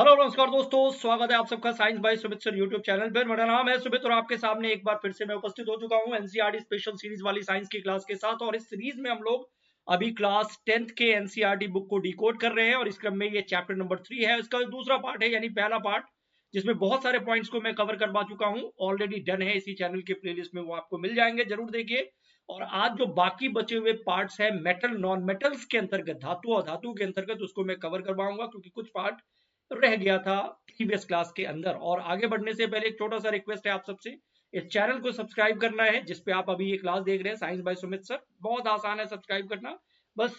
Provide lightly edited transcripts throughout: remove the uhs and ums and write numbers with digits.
Hello नमस्कार दोस्तों, स्वागत है आप सबका science by Sumit sir YouTube channel पर। मेरा नाम है सुमित और आपके सामने एक बार फिर से मैं उपस्थित हो चुका हूं एनसीईआरटी स्पेशल सीरीज वाली साइंस की क्लास के साथ। और इस सीरीज में हम लोग अभी क्लास 10th के एनसीईआरटी बुक को डिकोड कर रहे हैं और इस क्रम में ये चैप्टर नंबर 3 है। इसका दूसरा पार्ट है, यानी पहला पार्ट, जिसमें बहुत सारे पॉइंट्स को मैं कवर करवा चुका हूं, ऑलरेडी डन है इसी चैनल के प्लेलिस्ट में, वो आपको मिल जाएंगे, जरूर देखिए। और आज जो बाकी बचे हुए पार्ट्स है मेटल नॉन मेटल्स के अंतर्गत, धातु और धातु के अंतर्गत, उसको मैं कवर करवाऊंगा क्योंकि कुछ पार्ट रह गया था प्रीवियस क्लास के अंदर। और आगे बढ़ने से पहले एक छोटा सा रिक्वेस्ट है आप सबसे, इस चैनल को सब्सक्राइब करना है जिसपे आप अभी ये क्लास देख रहे हैं, साइंस बाय सुमित सर। बहुत आसान है सब्सक्राइब करना, बस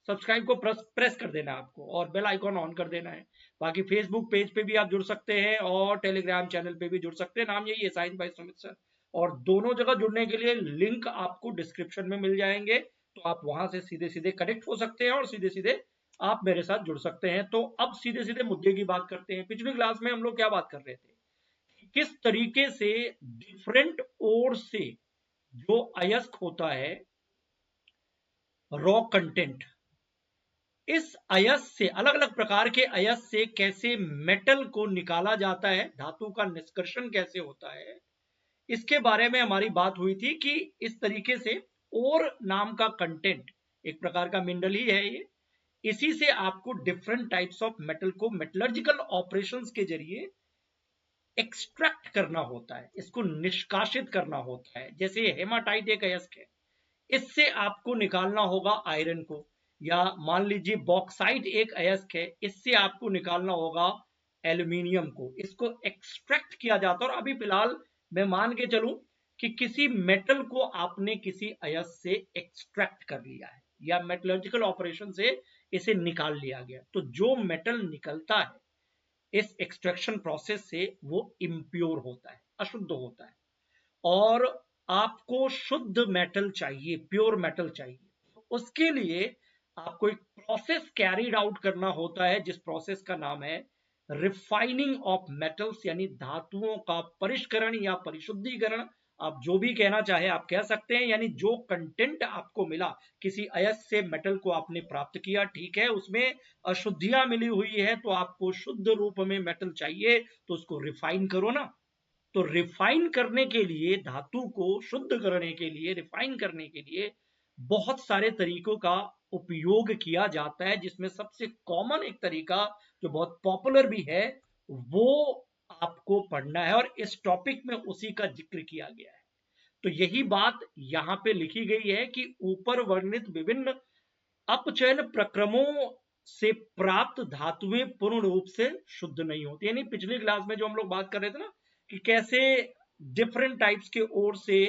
सब्सक्राइब को प्रेस कर देना है आपको और बेल आइकॉन ऑन कर देना है। बाकी फेसबुक पेज पे भी आप जुड़ सकते हैं और टेलीग्राम चैनल पे भी जुड़ सकते हैं, नाम यही है साइंस बाय सुमित सर। और दोनों जगह जुड़ने के लिए लिंक आपको डिस्क्रिप्शन में मिल जाएंगे, तो आप वहां से सीधे सीधे कनेक्ट हो सकते हैं और सीधे सीधे आप मेरे साथ जुड़ सकते हैं। तो अब सीधे सीधे मुद्दे की बात करते हैं। पिछली क्लास में हम लोग क्या बात कर रहे थे, किस तरीके से डिफरेंट ओर से जो अयस्क होता है, रॉ कंटेंट, इस अयस्क से, अलग अलग प्रकार के अयस्क से कैसे मेटल को निकाला जाता है, धातु का निष्कर्षण कैसे होता है, इसके बारे में हमारी बात हुई थी कि इस तरीके से ओर नाम का कंटेंट एक प्रकार का मिनरल ही है ये, इसी से आपको डिफरेंट टाइप्स ऑफ मेटल को मेटलर्जिकल ऑपरेशंस के जरिए एक्सट्रैक्ट करना होता है, इसको निष्कासित करना होता है। जैसे हेमाटाइट एक अयस्क है, इससे आपको निकालना होगा आयरन को, या मान लीजिए बॉक्साइट एक अयस्क है, इससे आपको निकालना होगा एल्यूमिनियम को। इसको एक्सट्रैक्ट किया जाता है। और अभी फिलहाल मैं मान के चलूं कि किसी मेटल को आपने किसी अयस्क से एक्सट्रैक्ट कर लिया है या मेटलर्जिकल ऑपरेशन से इसे निकाल लिया गया, तो जो मेटल निकलता है इस एक्सट्रैक्शन प्रोसेस से वो इम्प्योर होता है, अशुद्ध होता है। और आपको शुद्ध मेटल चाहिए, प्योर मेटल चाहिए, उसके लिए आपको एक प्रोसेस कैरीड आउट करना होता है, जिस प्रोसेस का नाम है रिफाइनिंग ऑफ मेटल्स, यानी धातुओं का परिष्करण या परिशुद्धिकरण, आप जो भी कहना चाहे आप कह सकते हैं। यानी जो कंटेंट आपको मिला, किसी अयस्क से मेटल को आपने प्राप्त किया, ठीक है, उसमें अशुद्धियां मिली हुई है, तो आपको शुद्ध रूप में मेटल चाहिए, तो उसको रिफाइन करो ना। तो रिफाइन करने के लिए, धातु को शुद्ध करने के लिए, रिफाइन करने के लिए बहुत सारे तरीकों का उपयोग किया जाता है, जिसमें सबसे कॉमन एक तरीका जो बहुत पॉपुलर भी है वो आपको पढ़ना है, और इस टॉपिक में उसी का जिक्र किया गया है। तो यही बात यहां पे लिखी गई है कि ऊपर वर्णित विभिन्न अपचयन प्रक्रमों से प्राप्त धातुएं पूर्ण रूप से शुद्ध नहीं होती। यानी पिछली क्लास में जो हम लोग बात कर रहे थे ना, कि कैसे डिफरेंट टाइप्स के ओर से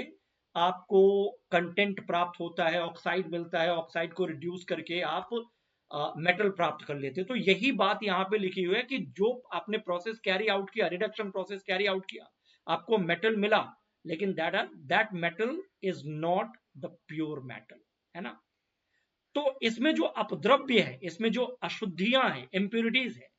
आपको कंटेंट प्राप्त होता है, ऑक्साइड मिलता है, ऑक्साइड को रिड्यूस करके आप मेटल प्राप्त कर लेते हैं। तो यही बात यहाँ पे लिखी हुई है कि जो आपने प्रोसेस कैरी आउट किया, रिडक्शन प्रोसेस कैरी आउट किया, आपको मेटल मिला, लेकिन that metal is not the pure metal, है ना। तो इसमें जो अपद्रव्य है, इसमें जो अशुद्धियां हैं, इम्प्योरिटीज है,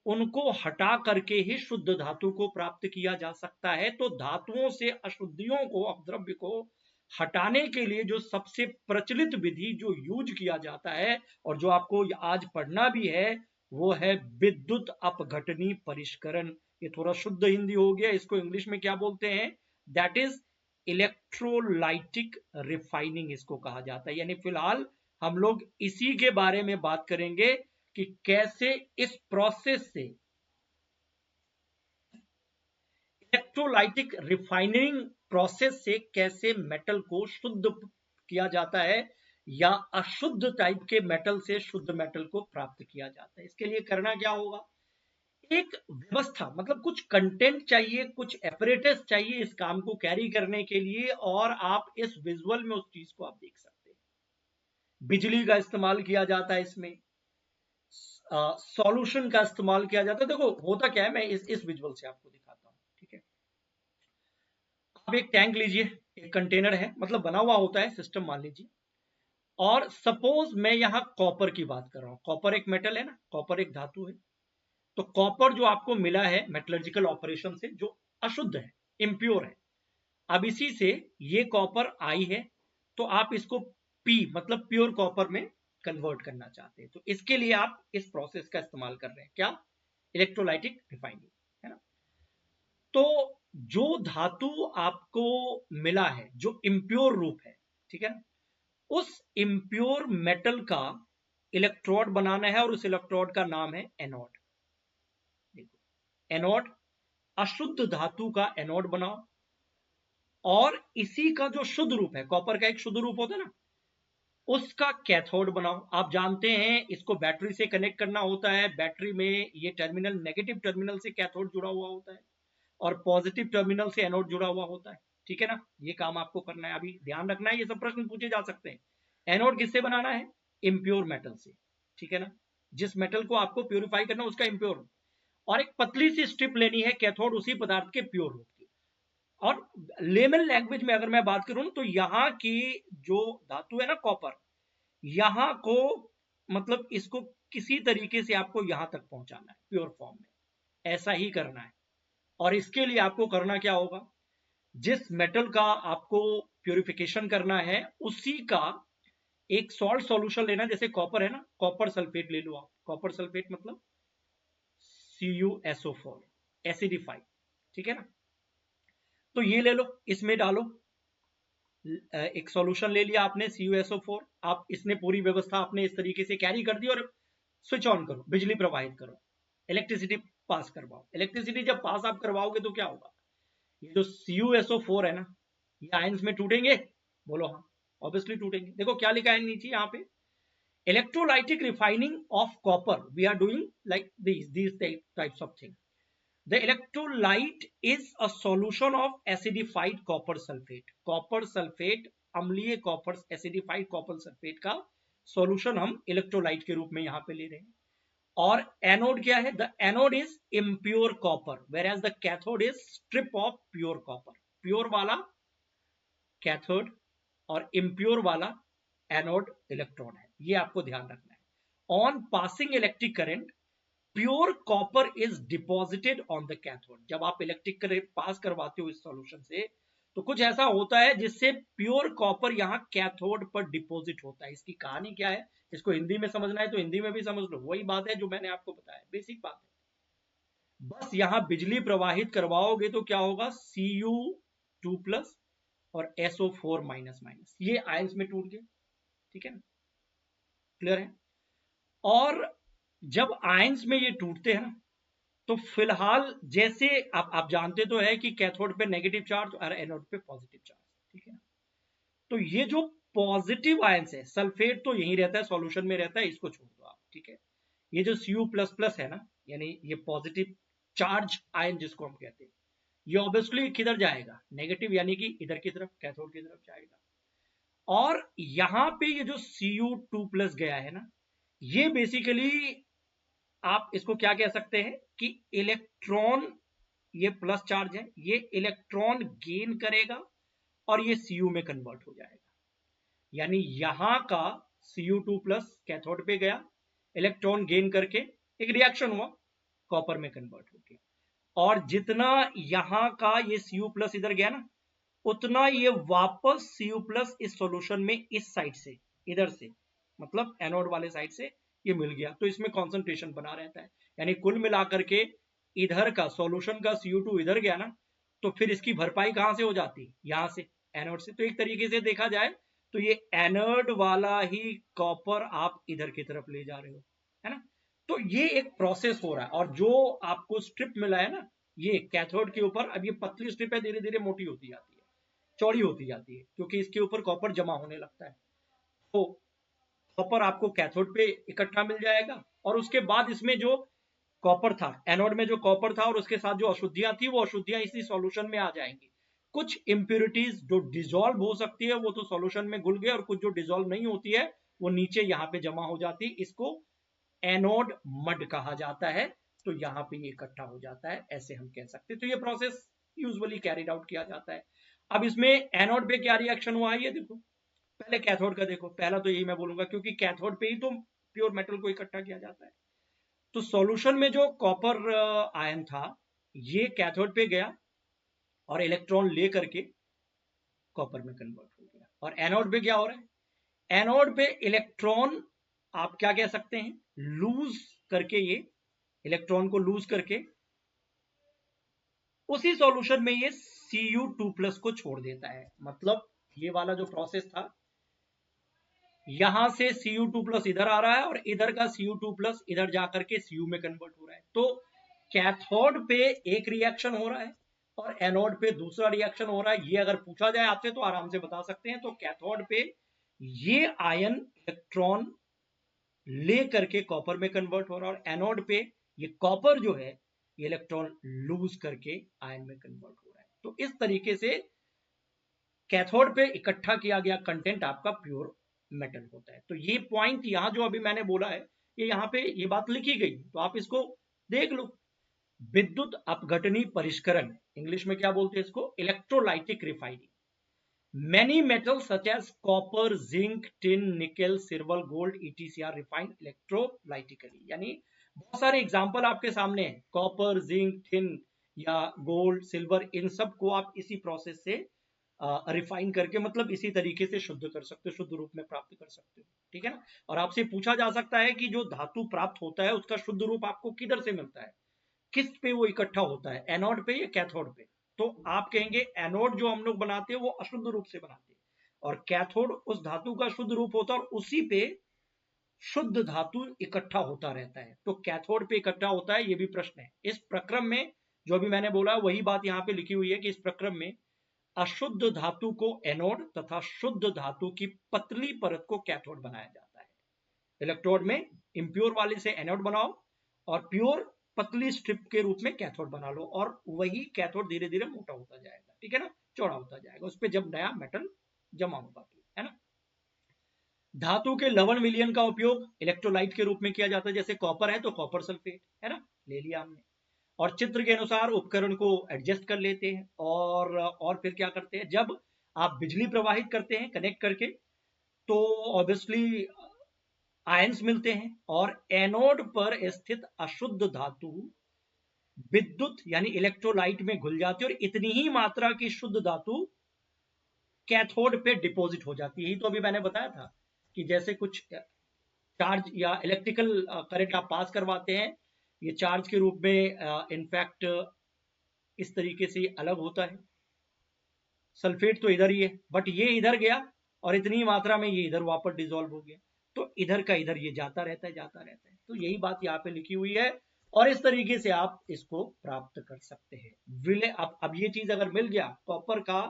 उनको हटा करके ही शुद्ध धातु को प्राप्त किया जा सकता है। तो धातुओं से अशुद्धियों को, अपद्रव्य को हटाने के लिए जो सबसे प्रचलित विधि जो यूज किया जाता है और जो आपको आज पढ़ना भी है, वो है विद्युत अपघटनी परिष्करण। ये थोड़ा शुद्ध हिंदी हो गया, इसको इंग्लिश में क्या बोलते हैं, दैट इज इलेक्ट्रोलाइटिक रिफाइनिंग, इसको कहा जाता है। यानी फिलहाल हम लोग इसी के बारे में बात करेंगे कि कैसे इस प्रोसेस से, इलेक्ट्रोलाइटिक रिफाइनिंग प्रोसेस से, कैसे मेटल को शुद्ध किया जाता है या अशुद्ध टाइप के मेटल से शुद्ध मेटल को प्राप्त किया जाता है। इसके लिए करना क्या होगा, एक व्यवस्था, मतलब कुछ कंटेंट चाहिए, कुछ एपरेटस चाहिए इस काम को कैरी करने के लिए। और आप इस विजुअल में उस चीज को आप देख सकते हैं। बिजली का इस्तेमाल किया जाता है इसमें, सॉल्यूशन का इस्तेमाल किया जाता है। देखो होता क्या है, मैं इस विजुअल से आपको दिखाता हूं, ठीक है। आप एक टैंक लीजिए, एक कंटेनर है, मतलब बना हुआ होता है सिस्टम, मान लीजिए। और सपोज मैं यहां कॉपर की बात कर रहा हूं, कॉपर एक मेटल है ना, कॉपर एक धातु है। तो कॉपर जो आपको मिला है मेटलर्जिकल ऑपरेशन से, जो अशुद्ध है, इम्प्योर है, अब इसी से ये कॉपर आई है, तो आप इसको पी, मतलब प्योर कॉपर में कन्वर्ट करना चाहते हैं। तो इसके लिए आप इस प्रोसेस का इस्तेमाल कर रहे हैं, क्या, इलेक्ट्रोलाइटिक रिफाइनिंग, है ना। तो जो धातु आपको मिला है, जो इम्प्योर रूप है, ठीक है ना, उस इम्प्योर मेटल का इलेक्ट्रोड बनाना है और उस इलेक्ट्रोड का नाम है एनोड। देखो, एनोड, अशुद्ध धातु का एनोड बनाओ और इसी का जो शुद्ध रूप है, कॉपर का एक शुद्ध रूप होता है ना, उसका कैथोड बनाओ। आप जानते हैं इसको बैटरी से कनेक्ट करना होता है, बैटरी में ये टर्मिनल, नेगेटिव टर्मिनल से कैथोड जुड़ा हुआ होता है और पॉजिटिव टर्मिनल से एनोड जुड़ा हुआ होता है, ठीक है ना। ये काम आपको करना है, अभी ध्यान रखना है, ये सब प्रश्न पूछे जा सकते हैं। एनोड किससे बनाना है? इम्प्योर मेटल से, ठीक है ना। जिस मेटल को आपको प्यूरिफाई करना है उसका इम्प्योर, और एक पतली सी स्ट्रिप लेनी है कैथोड उसी पदार्थ के प्योर रूप की। और लेमन लैंग्वेज में अगर मैं बात करूं तो यहाँ की जो धातु है ना कॉपर, यहां को मतलब इसको किसी तरीके से आपको यहां तक पहुंचाना है प्योर फॉर्म में, ऐसा ही करना है। और इसके लिए आपको करना क्या होगा, जिस मेटल का आपको प्यूरिफिकेशन करना है उसी का एक सॉल्ट सॉल्यूशन लेना, जैसे कॉपर है ना, कॉपर सल्फेट ले लो आप। कॉपर सल्फेट मतलब CuSO4, एसिडिफाई, ठीक है ना। तो ये ले लो, इसमें डालो, एक सॉल्यूशन ले लिया आपने CuSO4, आप इसने पूरी व्यवस्था आपने इस तरीके से कैरी कर दी और स्विच ऑन करो, बिजली प्रवाहित करो, इलेक्ट्रिसिटी पास करवाओ। इलेक्ट्रिसिटी जब पास आप करवाओगे तो क्या होगा, ये जो CuSO4 है ना, ये आयंस में टूटेंगे? बोलो हाँ, ऑब्वियसली टूटेंगे। देखो क्या लिखा है नीचे यहाँ पे, electrolytic refining of copper we are doing like these types of thing. The electrolyte is a solution of acidified copper sulfate. Copper sulfate, अम्लीय कॉपर, एसिडिफाइड कॉपर सल्फेट का सॉल्यूशन हम इलेक्ट्रोलाइट के रूप में यहां पे ले रहे हैं। और एनोड क्या है? The anode is impure copper, whereas the cathode is strip of pure copper. Pure वाला कैथोड और इम्प्योर वाला एनोड इलेक्ट्रॉन है, ये आपको ध्यान रखना है। On passing electric current, pure copper is deposited on the cathode. जब आप इलेक्ट्रिक करंट पास करवाते हो इस सॉल्यूशन से, तो कुछ ऐसा होता है जिससे प्योर कॉपर यहाँ कैथोड पर डिपॉजिट होता है। इसकी कहानी क्या है, इसको हिंदी में समझना है तो हिंदी में भी समझ लो, वही बात है जो मैंने आपको बताया, बेसिक बात है। बस यहाँ बिजली प्रवाहित करवाओगे तो क्या होगा, Cu2+ और SO4-, ये आयंस में टूट गए, ठीक है ना, क्लियर है। और जब आयंस में ये टूटते हैं ना, तो फिलहाल जैसे आप जानते तो है कि कैथोड पे नेगेटिव चार्ज और एनोड पे पॉजिटिव चार्ज, ठीक है ना। तो ये जो पॉजिटिव आयंस है, सल्फेट तो यही रहता है, सॉल्यूशन में रहता है, इसको छोड़ दो आप, ठीक है। ये जो Cu++ है ना, यानी ये पॉजिटिव चार्ज आयन जिसको हम कहते हैं, ये ऑब्वियसली किधर जाएगा, नेगेटिव, यानी कि इधर की तरफ, कैथोड की तरफ जाएगा। और यहां पे ये जो Cu2+ गया है ना, ये बेसिकली आप इसको क्या कह सकते हैं कि इलेक्ट्रॉन, ये प्लस चार्ज है, ये इलेक्ट्रॉन गेन करेगा और ये Cu में कन्वर्ट हो जाएगा। यानी यहां का Cu2+ कैथोड पे गया, इलेक्ट्रॉन गेन करके एक रिएक्शन हुआ, कॉपर में कन्वर्ट हो गया। और जितना यहां का ये Cu+ इधर गया ना, उतना ये वापस Cu+ इस सॉल्यूशन में इस साइड से, इधर से, मतलब एनोड वाले साइड से ये मिल गया, तो इसमें कॉन्सेंट्रेशन बना रहता है। यानी कुल मिलाकर के इधर का सॉल्यूशन का Cu2 इधर गया ना, तो फिर इसकी भरपाई कहां से हो जाती, यहां से, एनोड से। तो एक तरीके से देखा जाए तो ये एनोड वाला ही कॉपर आप इधर की तरफ ले जा रहे हो, है ना। तो ये एक प्रोसेस हो रहा है। और जो आपको स्ट्रिप मिला है ना, ये कैथोड के ऊपर, अब ये पतली स्ट्रिप है, धीरे धीरे मोटी होती जाती है, चौड़ी होती जाती है, क्योंकि इसके ऊपर कॉपर जमा होने लगता है। तो कॉपर आपको कैथोड पे इकट्ठा मिल जाएगा, और उसके बाद इसमें जो कॉपर था, एनोड में जो कॉपर था और उसके साथ जो अशुद्धियां थी, वो अशुद्धियां इसी सॉल्यूशन में आ जाएंगी। कुछ इंप्योरिटीज जो डिसॉल्व हो सकती है वो तो सॉल्यूशन में घुल गए, और कुछ जो डिसॉल्व नहीं होती है वो नीचे यहाँ पे जमा हो जाती है। इसको एनोड मड कहा जाता है। तो यहाँ पे ये इकट्ठा हो जाता है, ऐसे हम कह सकते हैं। तो ये प्रोसेस यूजुअली कैरिड आउट किया जाता है। अब इसमें एनोड पे क्या रिएक्शन हुआ है ये देखो, पहले कैथोड का देखो। पहला तो यही मैं बोलूंगा, क्योंकि कैथोड पे ही तो प्योर मेटल को इकट्ठा किया जाता है। तो सॉल्यूशन में जो कॉपर आयन था, ये कैथोड पे गया और इलेक्ट्रॉन ले करके कॉपर में कन्वर्ट हो गया। और एनोड पे क्या हो रहा है, एनोड पे इलेक्ट्रॉन आप क्या कह सकते हैं, लूज करके ये इलेक्ट्रॉन को लूज करके उसी सॉल्यूशन में ये Cu2+ को छोड़ देता है। मतलब ये वाला जो प्रोसेस था, यहां से Cu2+ इधर आ रहा है और इधर का Cu2+ इधर जाकर के Cu में कन्वर्ट हो रहा है। तो कैथोड पे एक रिएक्शन हो रहा है और एनोड पे दूसरा रिएक्शन हो रहा है। ये अगर पूछा जाए आपसे तो आराम से बता सकते हैं। तो कैथोड पे ये आयन इलेक्ट्रॉन ले करके कॉपर में कन्वर्ट हो रहा है और एनोड पे ये कॉपर जो है ये इलेक्ट्रॉन लूज करके आयन में कन्वर्ट हो रहा है। तो इस तरीके से कैथोड पे इकट्ठा किया गया कंटेंट आपका प्योर मेटल होता है। तो ये पॉइंट यहां जो अभी मैंने बोला है, ये यहाँ पे ये बात लिखी गई, तो आप इसको देख लो। विद्युत अपघटनी परिष्करण, इंग्लिश में क्या बोलते हैं इसको, electrolytic refining. Many metals such as copper, zinc, tin, nickel, silver, gold, etc. are refined electrolytically। यानी बहुत सारे एग्जांपल आपके सामने हैं, कॉपर, जिंक, टिन या गोल्ड, सिल्वर, इन सब को आप इसी प्रोसेस से रिफाइन करके, मतलब इसी तरीके से शुद्ध कर सकते हो, शुद्ध रूप में प्राप्त कर सकते हो। ठीक है ना। और आपसे पूछा जा सकता है कि जो धातु प्राप्त होता है उसका शुद्ध रूप आपको किधर से मिलता है, किस पे वो इकट्ठा होता है, एनोड पे या कैथोड पे। तो आप कहेंगे एनोड जो हम लोग बनाते हैं वो अशुद्ध रूप से बनाते हैं और कैथोड उस धातु का शुद्ध रूप होता है और उसी पे शुद्ध धातु इकट्ठा होता रहता है। तो कैथोड पे इकट्ठा होता है, ये भी प्रश्न है। इस प्रक्रम में जो भी मैंने बोला वही बात यहाँ पे लिखी हुई है कि इस प्रक्रम में अशुद्ध धातु को एनोड तथा शुद्ध धातु की पतली परत को कैथोड बनाया जाता है। इलेक्ट्रोड में इम्प्योर वाले से एनोड बनाओ और प्योर पतली स्ट्रिप के रूप में कैथोड बना लो और वही कैथोड धीरे धीरे मोटा होता जाएगा। ठीक है ना, चौड़ा होता जाएगा, उस पर जब नया मेटल जमा होगा तो, है ना। धातु के लवण विलयन का उपयोग इलेक्ट्रोलाइट के रूप में किया जाता है। जैसे कॉपर है तो कॉपर सल्फेट, है ना, ले लिया हमने और चित्र के अनुसार उपकरण को एडजस्ट कर लेते हैं। और फिर क्या करते हैं, जब आप बिजली प्रवाहित करते हैं कनेक्ट करके तो ऑब्वियसली आयंस मिलते हैं और एनोड पर स्थित अशुद्ध धातु विद्युत यानी इलेक्ट्रोलाइट में घुल जाती है और इतनी ही मात्रा की शुद्ध धातु कैथोड पे डिपॉजिट हो जाती है। यही तो अभी मैंने बताया था कि जैसे कुछ चार्ज या इलेक्ट्रिकल करंट आप पास करवाते हैं, ये चार्ज के रूप में इनफैक्ट इस तरीके से अलग होता है। सल्फेट तो इधर ही है बट ये इधर गया और इतनी मात्रा में ये इधर वापस डिसॉल्व हो गया, तो इधर का इधर ये जाता रहता है, जाता रहता है। तो यही बात यहाँ पे लिखी हुई है और इस तरीके से आप इसको प्राप्त कर सकते हैं। विलय अब ये चीज अगर मिल गया, कॉपर का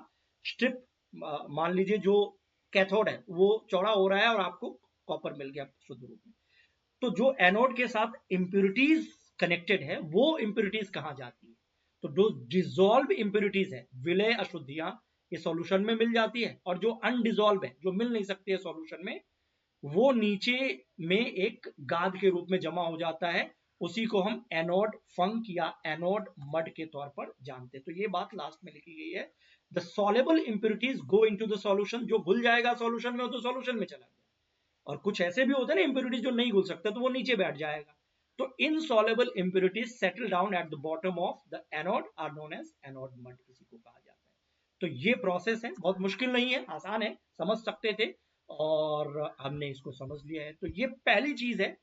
स्ट्रिप मान लीजिए जो कैथोड है वो चौड़ा हो रहा है और आपको कॉपर मिल गया शुद्ध रूप में, तो जो एनोड के साथ इंप्योरिटीज कनेक्टेड है वो इंप्योरिटीज कहाँ जाती है, तो जो डिसॉल्व इंप्योरिटीज है, विलय अशुद्धियां, ये सॉल्यूशन में मिल जाती है और जो अनडिसॉल्व है, जो मिल नहीं सकती है सॉल्यूशन में, वो नीचे में एक गाद के रूप में जमा हो जाता है। उसी को हम एनोड फंक या एनोड मड के तौर पर जानते हैं। तो ये बात लास्ट में लिखी गई है, the soluble impurities go into the solution, जो घुल जाएगा सॉल्यूशन में वो तो सॉल्यूशन में चला गया, और कुछ ऐसे भी होते हैं ना इंप्योरिटीज जो नहीं घुल सकते तो वो नीचे बैठ जाएगा। तो insoluble impurities settle down at the bottom of the anode are known as anode mud, इसी को कहा जाता है। तो ये प्रोसेस है, बहुत मुश्किल नहीं है, आसान है, समझ सकते थे और हमने इसको समझ लिया है। तो ये पहली चीज है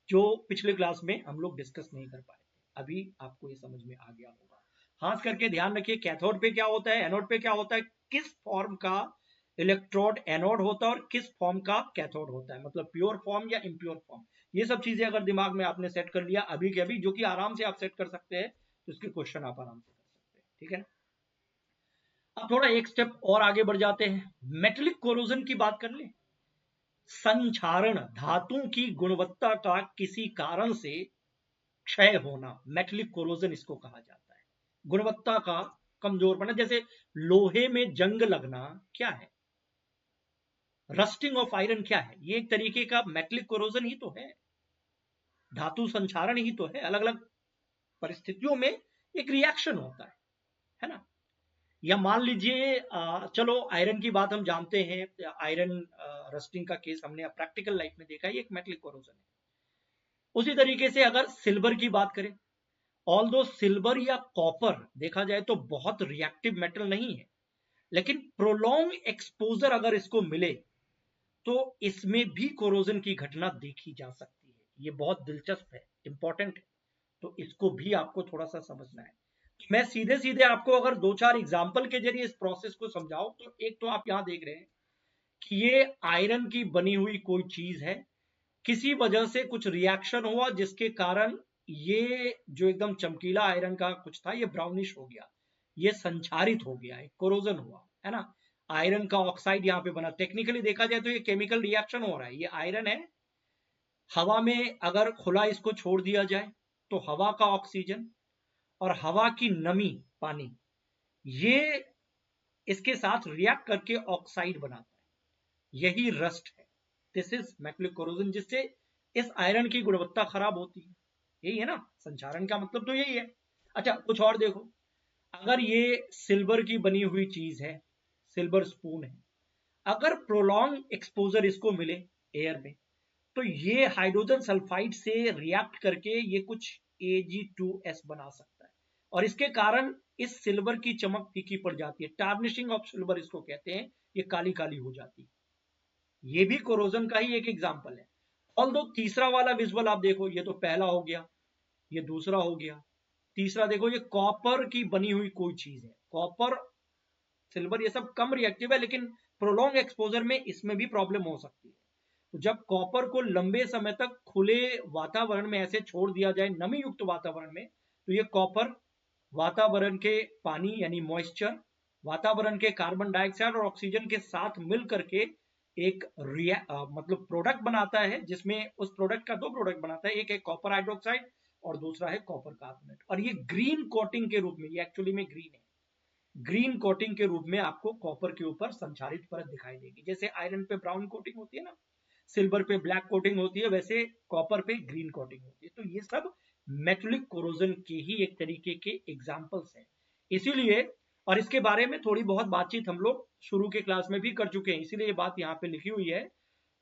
जो पिछले क्लास में हम लोग डिस्कस नहीं कर पाए थे, अभी आपको ये समझ में आ गया होगा। खास करके ध्यान रखिए कैथोड पे क्या होता है, एनोड पे क्या होता है, किस फॉर्म का इलेक्ट्रोड एनोड होता है और किस फॉर्म का कैथोड होता है, मतलब प्योर फॉर्म या इम्प्योर फॉर्म। ये सब चीजें अगर दिमाग में आपने सेट कर लिया अभी के अभी, जो कि आराम से आप सेट कर सकते हैं, तो इसके क्वेश्चन आप आराम से कर सकते हैं। ठीक है ना। अब थोड़ा एक स्टेप और आगे बढ़ जाते हैं, मेटेलिक कोरोजन की बात कर ले। संक्षारण, धातु की गुणवत्ता का किसी कारण से क्षय होना, मेटेलिक कोरोजन इसको कहा जाता है। गुणवत्ता का कमजोर पड़ना, जैसे लोहे में जंग लगना क्या है, रस्टिंग ऑफ आयरन क्या है, ये एक तरीके का मेटेलिक कोरोजन ही तो है, धातु संक्षारण ही तो है। अलग अलग परिस्थितियों में एक रिएक्शन होता है ना। या मान लीजिए चलो आयरन की बात हम जानते हैं, आयरन रस्टिंग का केस हमने प्रैक्टिकल लाइफ में देखा है, एक मेटेलिक कोरोजन है। उसी तरीके से अगर सिल्वर की बात करें, ऑल्दो सिल्वर या कॉपर देखा जाए तो बहुत रिएक्टिव मेटल नहीं है, लेकिन प्रोलॉन्ग एक्सपोजर अगर इसको मिले तो इसमें भी कोरोजन की घटना देखी जा सकती है। ये बहुत दिलचस्प है, इंपॉर्टेंट है। तो इसको भी आपको थोड़ा सा समझना है। मैं सीधे सीधे आपको अगर 2-4 एग्जाम्पल के जरिए इस प्रोसेस को समझाऊं, तो एक तो आप यहां देख रहे हैं कि ये आयरन की बनी हुई कोई चीज है, किसी वजह से कुछ रिएक्शन हुआ जिसके कारण ये जो एकदम चमकीला आयरन का कुछ था ये ब्राउनिश हो गया, ये संक्षारित हो गया, कोरोजन हुआ, है ना। आयरन का ऑक्साइड यहाँ पे बना। टेक्निकली देखा जाए तो ये केमिकल रिएक्शन हो रहा है। ये आयरन है, हवा में अगर खुला इसको छोड़ दिया जाए तो हवा का ऑक्सीजन और हवा की नमी, पानी, ये इसके साथ रिएक्ट करके ऑक्साइड बनाता है। यही रस्ट है, दिस इज मैक्युलर कोरोजन, जिससे इस आयरन की गुणवत्ता खराब होती है। यही है ना, संचारण का मतलब तो यही है। अच्छा, कुछ और देखो, अगर ये सिल्वर की बनी हुई चीज है, सिल्वर स्पून है, अगर प्रोलॉन्ग एक्सपोजर इसको मिले एयर में, तो ये हाइड्रोजन सल्फाइड से रिएक्ट करके ये कुछ Ag2S बना सकता है, और इसके कारण इस सिल्वर की चमक फीकी पड़ जाती है। टार्निशिंग ऑफ सिल्वर इसको कहते हैं, ये काली काली हो जाती है। ये भी कोरोजन का ही एक एग्जांपल है। ऑल्दो तीसरा वाला विजुअल आप देखो, ये तो पहला हो गया, ये दूसरा हो गया, तीसरा देखो, ये कॉपर की बनी हुई कोई चीज है। कॉपर, सिल्वर, ये सब कम रिएक्टिव है, लेकिन प्रोलॉन्ग एक्सपोजर में इसमें भी प्रॉब्लम हो सकती है। तो जब कॉपर को लंबे समय तक खुले वातावरण में ऐसे छोड़ दिया जाए, नमी युक्त वातावरण में, तो ये कॉपर वातावरण के पानी यानी मॉइस्चर, वातावरण के कार्बन डाइऑक्साइड और ऑक्सीजन के साथ मिल करके एक मतलब प्रोडक्ट बनाता है, जिसमें उस प्रोडक्ट का दो प्रोडक्ट बनाता है, एक है कॉपर हाइड्रोक्साइड और दूसरा है कॉपर कार्बोनेट। और ये ग्रीन कोटिंग के रूप में, ये एक्चुअली में ग्रीन है, ग्रीन कोटिंग के रूप में आपको कॉपर के ऊपर संचारित परत दिखाई देगी। जैसे आयरन पे ब्राउन कोटिंग होती है ना, सिल्वर पे ब्लैक कोटिंग होती है, वैसे कॉपर पे ग्रीन कोटिंग होती है। तो ये सब मेटलिक कोरोजन के ही एक तरीके के एग्जांपल्स हैं। इसीलिए, और इसके बारे में थोड़ी बहुत बातचीत हम लोग शुरू के क्लास में भी कर चुके हैं, इसीलिए ये बात यहाँ पे लिखी हुई है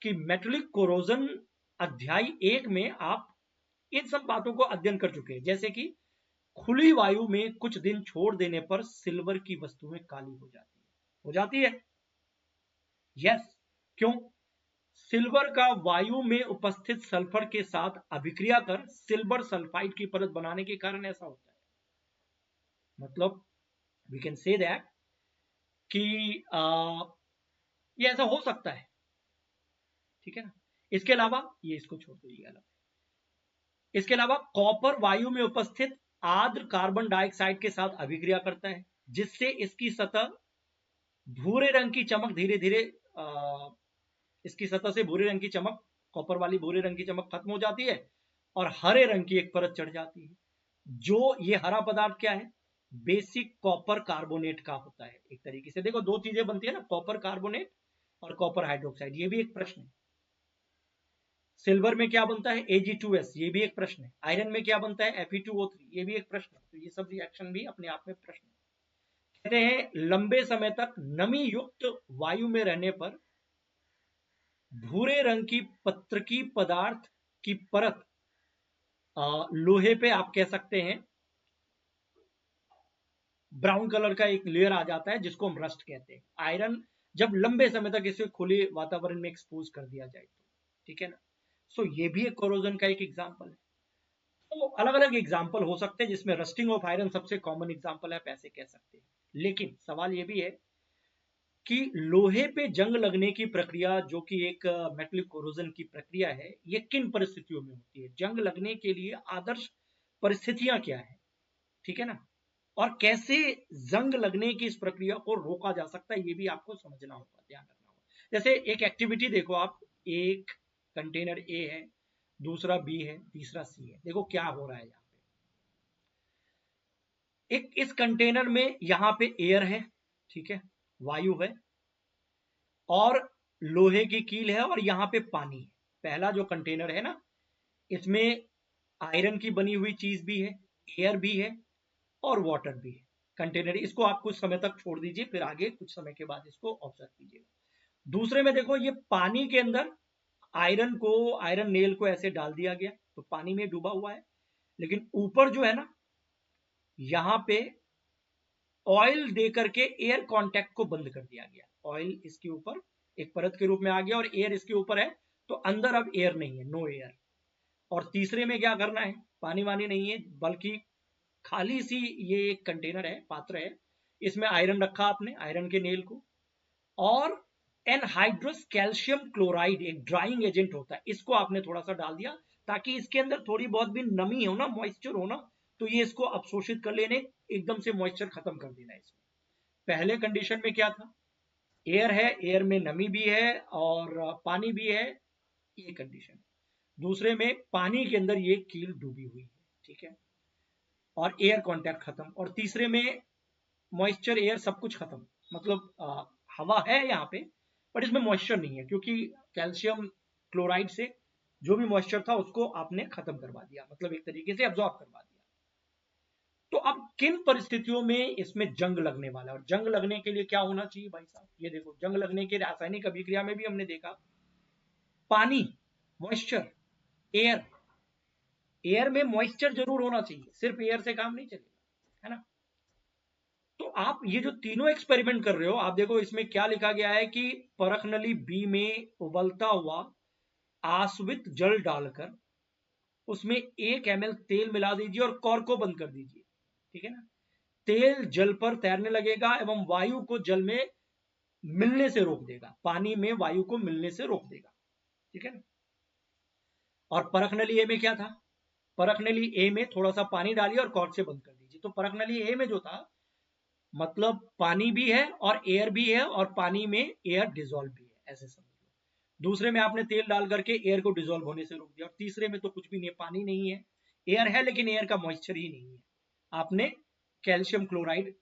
कि मेटलिक कोरोजन अध्याय 1 में आप इन सब बातों को अध्ययन कर चुके हैं। जैसे कि खुली वायु में कुछ दिन छोड़ देने पर सिल्वर की वस्तुएं काली हो जाती है। यस, क्यों? सिल्वर का वायु में उपस्थित सल्फर के साथ अभिक्रिया कर सिल्वर सल्फाइड की परत बनाने के कारण ऐसा होता है। मतलब वी कैन से दैट कि ये ऐसा हो सकता है, ठीक है ना। इसके अलावा, ये इसको छोड़ दीजिएगा, इसके अलावा कॉपर वायु में उपस्थित आर्द्र कार्बन डाइऑक्साइड के साथ अभिक्रिया करता है, जिससे इसकी सतह भूरे रंग की चमक धीरे धीरे, इसकी सतह से भूरे रंग की चमक, कॉपर वाली भूरे रंग की चमक खत्म हो जाती है और हरे रंग की एक परत चढ़ जाती है। जो ये हरा पदार्थ क्या है? बेसिक कॉपर कार्बोनेट का होता है। एक तरीके से देखो, दो चीजें बनती है ना, कॉपर कार्बोनेट और कॉपर हाइड्रोक्साइड। ये भी एक प्रश्न है। सिल्वर में क्या बनता है? Ag2S, ये भी एक प्रश्न है। आयरन में क्या बनता है? Fe2O3, ये भी एक प्रश्न है। तो ये सब रिएक्शन भी अपने आप में प्रश्न है। कहते हैं लंबे समय तक नमी युक्त वायु में रहने पर भूरे रंग की पत्रकी पदार्थ की परत, लोहे पे आप कह सकते हैं ब्राउन कलर का एक लेयर आ जाता है, जिसको हम रस्ट कहते हैं। आयरन जब लंबे समय तक इसे खुले वातावरण में एक्सपोज कर दिया जाए तो, ठीक है ना। सो ये भी एक कोरोजन का एक एग्जाम्पल है। तो अलग अलग एग्जाम्पल हो सकते हैं, जिसमें रस्टिंग ऑफ आयरन सबसे कॉमन एग्जाम्पल है, आप ऐसे कह सकते हैं। लेकिन सवाल ये भी है कि लोहे पे जंग लगने की प्रक्रिया, जो कि एक मेटलिक कोरोजन की प्रक्रिया है, ये किन परिस्थितियों में होती है? जंग लगने के लिए आदर्श परिस्थितियां क्या है, ठीक है ना। और कैसे जंग लगने की इस प्रक्रिया को रोका जा सकता है, ये भी आपको समझना होगा, ध्यान रखना होगा। जैसे एक एक्टिविटी देखो आप, एक कंटेनर ए है, दूसरा बी है, तीसरा सी है। देखो क्या हो रहा है यहाँ पे। एक इस कंटेनर में यहाँ पे एयर है, ठीक है, वायु है, और लोहे की कील है, और यहाँ पे पानी है। पहला जो कंटेनर है ना, इसमें आयरन की बनी हुई चीज भी है, एयर भी है, और वाटर भी है। कंटेनर, इसको आप कुछ समय तक छोड़ दीजिए, फिर आगे कुछ समय के बाद इसको ऑब्जर्व कीजिएगा। दूसरे में देखो, ये पानी के अंदर आयरन को, आयरन नेल को ऐसे डाल दिया गया, तो पानी में डूबा हुआ है। लेकिन ऊपर जो है ना, यहाँ पे ऑयल दे करके एयर कांटेक्ट को बंद कर दिया गया। ऑयल इसके ऊपर एक परत के रूप में आ गया और एयर इसके ऊपर है, तो अंदर अब एयर नहीं है, नो एयर। और तीसरे में क्या करना है, पानी वानी नहीं है बल्कि खाली सी ये एक कंटेनर है, पात्र है, इसमें आयरन रखा आपने, आयरन के नेल को, और एनहाइड्रस कैल्शियम क्लोराइड एक ड्राइंग एजेंट होता है, इसको आपने थोड़ा सा डाल दिया ताकि इसके अंदर थोड़ी बहुत भी नमी हो ना, मॉइस्चर हो ना, तो ये इसको अवशोषित कर लेने, एकदम से मॉइस्चर खत्म कर देना है इसमें। पहले कंडीशन में क्या था, एयर है, एयर में नमी भी है और पानी भी है, ये कंडीशन। दूसरे में पानी के अंदर ये कील डूबी हुई है, ठीक है, और एयर कांटेक्ट खत्म। और तीसरे में मॉइस्चर, एयर सब कुछ खत्म, मतलब हवा है यहाँ पे बट इसमें मॉइस्चर नहीं है, क्योंकि कैल्शियम क्लोराइड से जो भी मॉइस्चर था उसको आपने खत्म करवा दिया, मतलब एक तरीके से एब्जॉर्ब करवा दिया। तो अब किन परिस्थितियों में इसमें जंग लगने वाला है, और जंग लगने के लिए क्या होना चाहिए भाई साहब, ये देखो, जंग लगने के रासायनिक अभिक्रिया में भी हमने देखा, पानी, मॉइस्चर, एयर, एयर में मॉइस्चर जरूर होना चाहिए, सिर्फ एयर से काम नहीं चलेगा, है ना। तो आप ये जो तीनों एक्सपेरिमेंट कर रहे हो, आप देखो इसमें क्या लिखा गया है कि परख नली बी में उबलता हुआ आसवित जल डालकर उसमें 1 ml तेल मिला दीजिए और कॉर्क को बंद कर दीजिए, ठीक है ना। तेल जल पर तैरने लगेगा एवं वायु को जल में मिलने से रोक देगा, पानी में वायु को मिलने से रोक देगा, ठीक है ना। और परख नली ए में क्या था, परख नली ए में थोड़ा सा पानी डालिए और कॉर्क से बंद कर दीजिए। तो परख नली ए में जो था, मतलब पानी भी है और एयर भी है, और पानी में एयर डिजोल्व भी है, ऐसे समझ लो। दूसरे में आपने तेल डाल करके एयर को डिजोल्व होने से रोक दिया, और तीसरे में तो कुछ भी नहीं है, पानी नहीं है, एयर है लेकिन एयर का मॉइस्चर ही नहीं है, आपने कैल्शियम क्लोराइड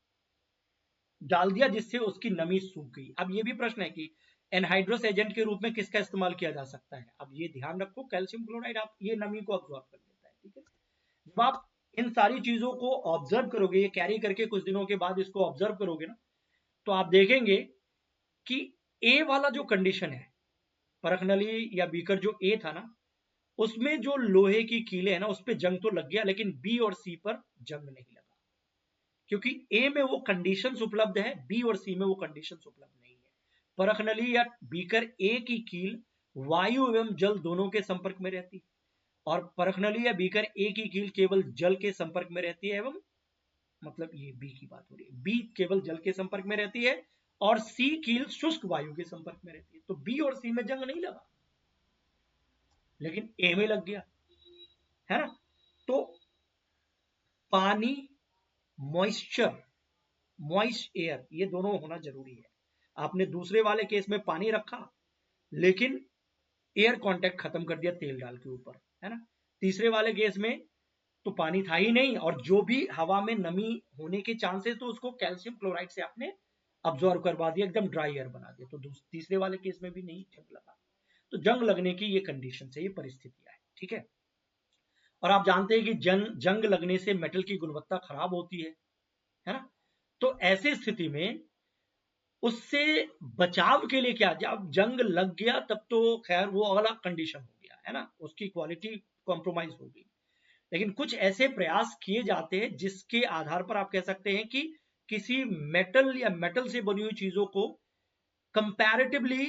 डाल दिया जिससे उसकी नमी सूख गई। अब ये भी प्रश्न है कि एनहाइड्रस एजेंट के रूप में किसका इस्तेमाल किया जा सकता है, अब ये ध्यान रखो, कैल्शियम क्लोराइड आप ये नमी को अब्सॉर्ब कर लेता है, ठीक है। जब आप इन सारी चीजों को ऑब्जर्व करोगे, ये कैरी करके कुछ दिनों के बाद इसको ऑब्जर्व करोगे ना, तो आप देखेंगे कि ए वाला जो कंडीशन है, परख नली या बीकर जो ए था ना, उसमें जो लोहे की कीले है ना, उस पर जंग तो लग गया, लेकिन बी और सी पर जंग नहीं लगा, क्योंकि ए में वो कंडीशंस उपलब्ध है, बी और सी में वो कंडीशंस उपलब्ध नहीं है। परख नली या बीकर ए की कील वायु एवं जल दोनों के संपर्क में रहती है, और परख नली या बीकर ए की कील केवल जल के संपर्क में रहती है, एवं मतलब ये बी की बात हो रही है, बी केवल जल के संपर्क में रहती है और सी कील शुष्क वायु के संपर्क में रहती है। तो बी और सी में जंग नहीं लगा, लेकिन ए में लग गया, है ना। तो पानी, मॉइस्चर, मॉइस्ट एयर, ये दोनों होना जरूरी है। आपने दूसरे वाले केस में पानी रखा लेकिन एयर कांटेक्ट खत्म कर दिया तेल डाल के ऊपर, है ना। तीसरे वाले केस में तो पानी था ही नहीं, और जो भी हवा में नमी होने के चांसेस तो उसको कैल्शियम क्लोराइड से आपने अब्सॉर्ब करवा दिया, एकदम ड्राई एयर बना दिया। तो तीसरे वाले केस में भी नहीं जंग लगा। तो जंग लगने की ये कंडीशन है, ये परिस्थितियां है, ठीक है। और आप जानते हैं कि जंग लगने से मेटल की गुणवत्ता खराब होती है ना। तो ऐसी स्थिति में उससे बचाव के लिए क्या, जब जंग लग गया तब तो खैर वो अलग कंडीशन हो गया, है ना, उसकी क्वालिटी कॉम्प्रोमाइज हो गई। लेकिन कुछ ऐसे प्रयास किए जाते हैं जिसके आधार पर आप कह सकते हैं कि किसी मेटल या मेटल से बनी हुई चीजों को कंपैरेटिवली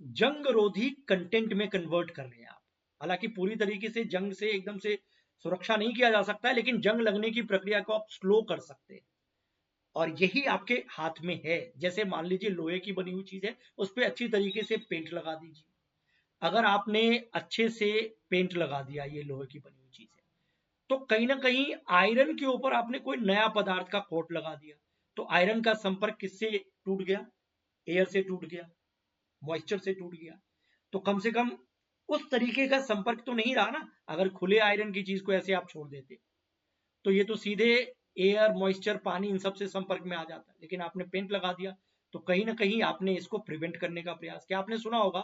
जंग रोधी कंटेंट में कन्वर्ट कर रहे हैं आप। हालांकि पूरी तरीके से जंग से एकदम से सुरक्षा नहीं किया जा सकता है, लेकिन जंग लगने की प्रक्रिया को आप स्लो कर सकते हैं, और यही आपके हाथ में है। जैसे मान लीजिए लोहे की बनी हुई चीज है, उस पर अच्छी तरीके से पेंट लगा दीजिए। अगर आपने अच्छे से पेंट लगा दिया, ये लोहे की बनी हुई चीज है, तो कहीं ना कहीं आयरन के ऊपर आपने कोई नया पदार्थ का कोट लगा दिया, तो आयरन का संपर्क किससे टूट गया, एयर से टूट गया, मॉइस्चर से टूट गया। तो कम से कम उस तरीके का संपर्क तो नहीं रहा ना। अगर खुले आयरन की चीज को ऐसे आप छोड़ देते तो ये तो सीधे एयर, मॉइस्चर, पानी इन सब से संपर्क में आ जाता है, लेकिन आपने पेंट लगा दिया, तो कहीं ना कहीं आपने इसको प्रिवेंट करने का प्रयास किया। आपने सुना होगा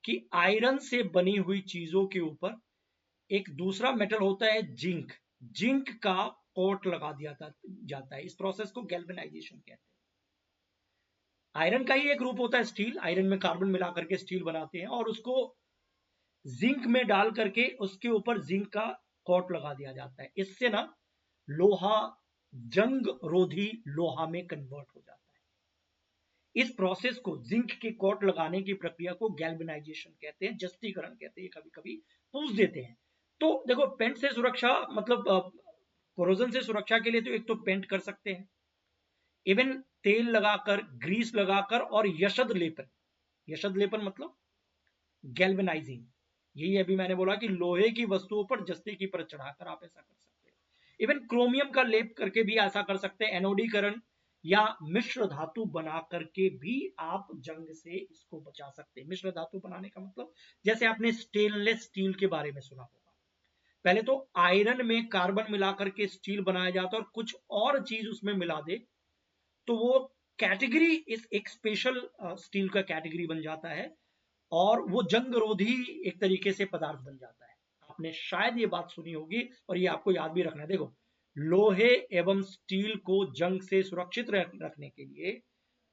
कि आयरन से बनी हुई चीजों के ऊपर एक दूसरा मेटल होता है जिंक, जिंक का कोट लगा दिया जाता है। इस प्रोसेस को गैल्वेनाइजेशन कहते हैं। आयरन का ही एक रूप होता है स्टील, आयरन में कार्बन मिला करके स्टील बनाते हैं, और उसको जिंक में डाल करके उसके ऊपर जिंक का कोट लगा दिया जाता है। इससे ना लोहा जंग रोधी लोहा में कन्वर्ट हो जाता है। इस प्रोसेस को, जिंक के कोट लगाने की प्रक्रिया को गैल्वेनाइजेशन कहते हैं, जस्तीकरण कहते हैं, कभी कभी पूछ देते हैं। तो देखो पेंट से सुरक्षा मतलब कोरोजन से सुरक्षा के लिए तो एक तो पेंट कर सकते हैं, इवन तेल लगाकर, ग्रीस लगाकर, और यशद लेपन मतलब गैल्वेनाइजिंग। यही अभी मैंने बोला कि लोहे की वस्तुओं पर जस्ते की परत चढ़ाकर आप ऐसा कर सकते हैं। इवन क्रोमियम का लेप करके भी ऐसा कर सकते हैं, एनोडीकरण या मिश्र धातु बना करके भी आप जंग से इसको बचा सकते हैं। मिश्र धातु बनाने का मतलब जैसे आपने स्टेनलेस स्टील के बारे में सुना होगा, पहले तो आयरन में कार्बन मिला करके स्टील बनाया जाता है और कुछ और चीज उसमें मिला दे तो वो कैटेगरी इस एक स्पेशल स्टील का कैटेगरी बन जाता है और वो जंग रोधी एक तरीके से पदार्थ बन जाता है। आपने शायद ये बात सुनी होगी और ये आपको याद भी रखना है। देखो, लोहे एवं स्टील को जंग से सुरक्षित रखने के लिए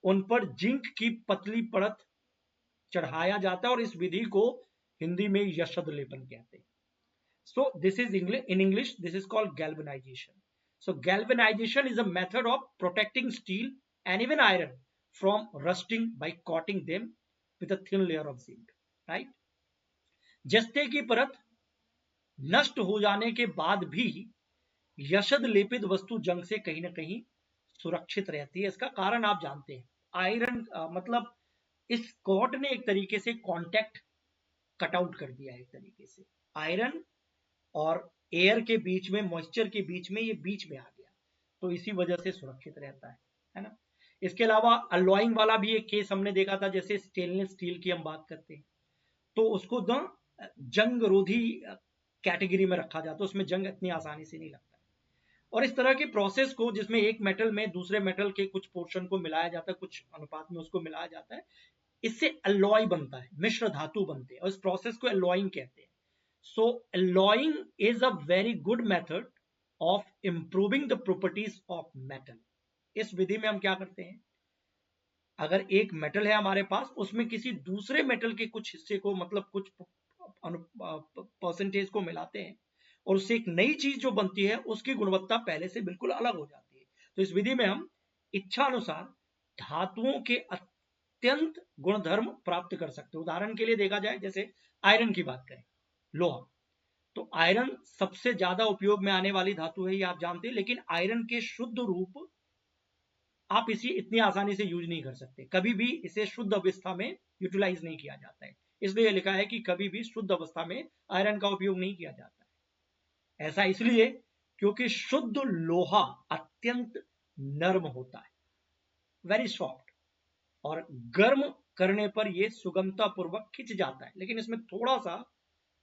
उन पर जिंक की पतली परत चढ़ाया जाता है और इस विधि को हिंदी में यशद लेपन कहते हैं। So this is in English, this is called galvanization. So galvanization is a method of protecting steel and even iron from rusting by coating them with a thin layer of zinc, right? जस्ते की परत नष्ट हो जाने के बाद भी यशद लेपित वस्तु जंग से कहीं ना कहीं सुरक्षित रहती है। इसका कारण आप जानते हैं, आयरन मतलब इस कोट ने एक तरीके से कांटेक्ट कट आउट कर दिया है, एक तरीके से आयरन और एयर के बीच में, मॉइस्चर के बीच में, ये बीच में आ गया, तो इसी वजह से सुरक्षित रहता है ना। इसके अलावा अलॉइंग वाला भी एक केस हमने देखा था, जैसे स्टेनलेस स्टील की हम बात करते हैं तो उसको द जंग रोधी कैटेगरी में रखा जाता है, उसमें जंग इतनी आसानी से नहीं लगता है। और इस तरह के प्रोसेस को जिसमें एक मेटल में दूसरे मेटल के कुछ पोर्शन को मिलाया जाता है, कुछ अनुपात में उसको मिलाया जाता है, इससे अलॉय बनता है, मिश्र धातु बनते हैं और इस प्रोसेस को अलॉइंग कहते हैं। So alloying is a very good method of improving the properties of metal. इस विधि में हम क्या करते हैं, अगर एक मेटल है हमारे पास, उसमें किसी दूसरे मेटल के कुछ हिस्से को मतलब कुछ परसेंटेज को मिलाते हैं और उससे एक नई चीज जो बनती है उसकी गुणवत्ता पहले से बिल्कुल अलग हो जाती है। तो इस विधि में हम इच्छा अनुसार धातुओं के अत्यंत गुणधर्म प्राप्त कर सकते हैं। उदाहरण के लिए देखा जाए, जैसे आयरन की बात करें, लोहा, तो आयरन सबसे ज्यादा उपयोग में आने वाली धातु है, ये आप जानते हैं, लेकिन आयरन के शुद्ध रूप आप इसी इतनी आसानी से यूज नहीं कर सकते, कभी भी इसे शुद्ध अवस्था में यूटिलाइज नहीं किया जाता है। इसलिए लिखा है कि कभी भी शुद्ध अवस्था में आयरन का उपयोग नहीं किया जाता है। ऐसा इसलिए क्योंकि शुद्ध लोहा अत्यंत नर्म होता है, वेरी सॉफ्ट, और गर्म करने पर यह सुगमता पूर्वक खिंच जाता है। लेकिन इसमें थोड़ा सा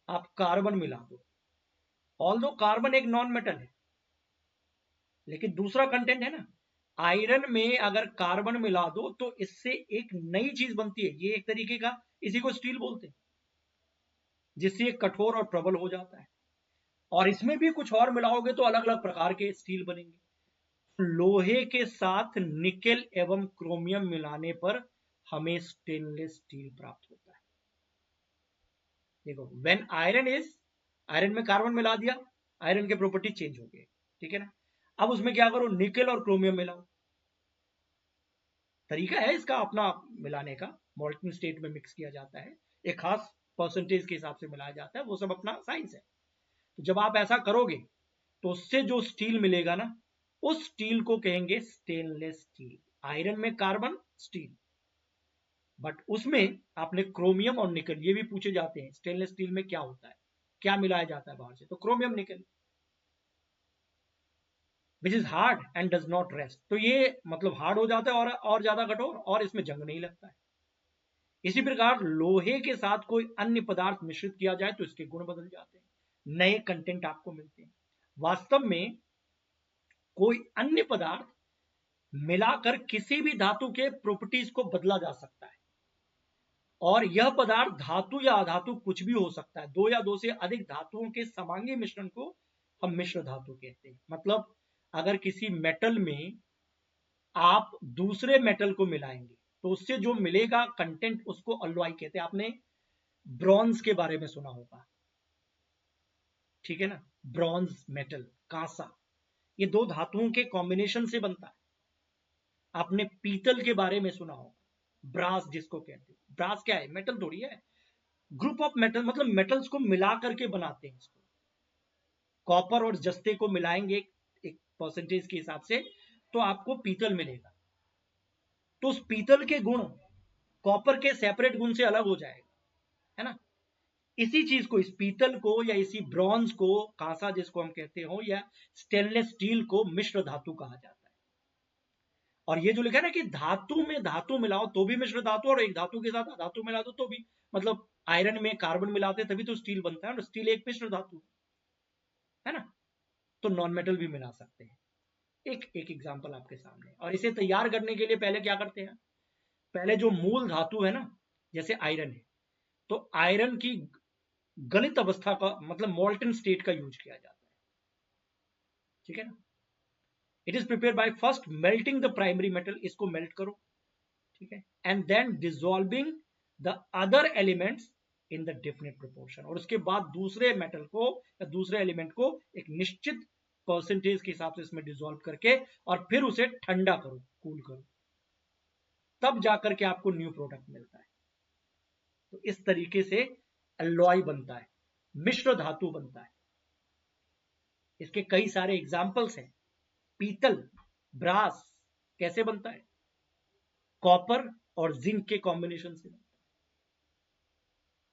आप कार्बन मिला दो, ऑल्दो कार्बन एक नॉन मेटल है, लेकिन दूसरा कंटेंट है ना, आयरन में अगर कार्बन मिला दो तो इससे एक नई चीज बनती है, ये एक तरीके का, इसी को स्टील बोलते हैं, जिससे ये कठोर और प्रबल हो जाता है। और इसमें भी कुछ और मिलाओगे तो अलग अलग प्रकार के स्टील बनेंगे। लोहे के साथ निकेल एवं क्रोमियम मिलाने पर हमें स्टेनलेस स्टील प्राप्त होता है। देखो, व्हेन आयरन में कार्बन मिला दिया, आयरन के प्रॉपर्टी चेंज हो गए, ठीक है ना। अब उसमें क्या करो, निकेल और क्रोमियम मिलाओ, तरीका है इसका अपना मिलाने का, मोल्टन स्टेट में मिक्स किया जाता है, एक खास परसेंटेज के हिसाब से मिलाया जाता है, वो सब अपना साइंस है। तो जब आप ऐसा करोगे तो उससे जो स्टील मिलेगा ना, उस स्टील को कहेंगे स्टेनलेस स्टील। आयरन में कार्बन, स्टील, बट उसमें आपने क्रोमियम और निकल, ये भी पूछे जाते हैं, स्टेनलेस स्टील में क्या होता है, क्या मिलाया जाता है बाहर से, तो क्रोमियम निकल, which is hard and does not rest, तो ये मतलब हार्ड हो जाता है और ज्यादा कठोर, और इसमें जंग नहीं लगता है। इसी प्रकार लोहे के साथ कोई अन्य पदार्थ मिश्रित किया जाए तो इसके गुण बदल जाते हैं, नए कंटेंट आपको मिलते हैं। वास्तव में कोई अन्य पदार्थ मिलाकर किसी भी धातु के प्रॉपर्टीज को बदला जा सकता है, और यह पदार्थ धातु या अधातु कुछ भी हो सकता है। दो या दो से अधिक धातुओं के समांगी मिश्रण को हम मिश्र धातु कहते हैं। मतलब अगर किसी मेटल में आप दूसरे मेटल को मिलाएंगे तो उससे जो मिलेगा कंटेंट, उसको अलॉय कहते हैं। आपने ब्रॉन्ज के बारे में सुना होगा, ठीक है ना, ब्रॉन्ज मेटल, कांसा, ये दो धातुओं के कॉम्बिनेशन से बनता है। आपने पीतल के बारे में सुना होगा, ब्रास जिसको कहते हैं। ब्रास क्या है, मेटल थोड़ी है, ग्रुप ऑफ मेटल, मतलब मेटल्स को मिला करके बनाते हैं इसको, कॉपर और जस्ते को मिलाएंगे एक परसेंटेज के हिसाब से तो आपको पीतल मिलेगा। तो उस पीतल के गुण कॉपर के सेपरेट गुण से अलग हो जाएगा, है ना। इसी चीज को, इस पीतल को या इसी ब्रॉन्ज को, कांसा जिसको हम कहते हो, या स्टेनलेस स्टील को मिश्र धातु कहा जाता है। और ये जो लिखा है ना कि धातु में धातु मिलाओ तो भी मिश्र धातु, और एक धातु के साथ धातु मिला दो तो भी, मतलब आयरन में कार्बन मिलाते तभी तो स्टील बनता है, और स्टील एक मिश्र धातु है ना। तो नॉन मेटल भी मिला सकते हैं। एक एक एग्जांपल आपके सामने। और इसे तैयार करने के लिए पहले क्या करते हैं, पहले जो मूल धातु है ना, जैसे आयरन है, तो आयरन की गलित अवस्था का मतलब मोल्टन स्टेट का यूज किया जाता है, ठीक है ना। It is prepare by first melting the primary metal, इसको मेल्ट करो, ठीक है, and then dissolving the other elements in the definite proportion, और उसके बाद दूसरे मेटल को या दूसरे एलिमेंट को एक निश्चित परसेंटेज के हिसाब से इसमें डिसॉल्व करके और फिर उसे ठंडा करो, कूल करो, तब जाकर के आपको न्यू प्रोडक्ट मिलता है। तो इस तरीके से अलॉय बनता है, मिश्र धातु बनता है। इसके कई सारे एग्जाम्पल्स हैं। पीतल, ब्रास कैसे बनता है, कॉपर और जिंक के कॉम्बिनेशन से बनता है,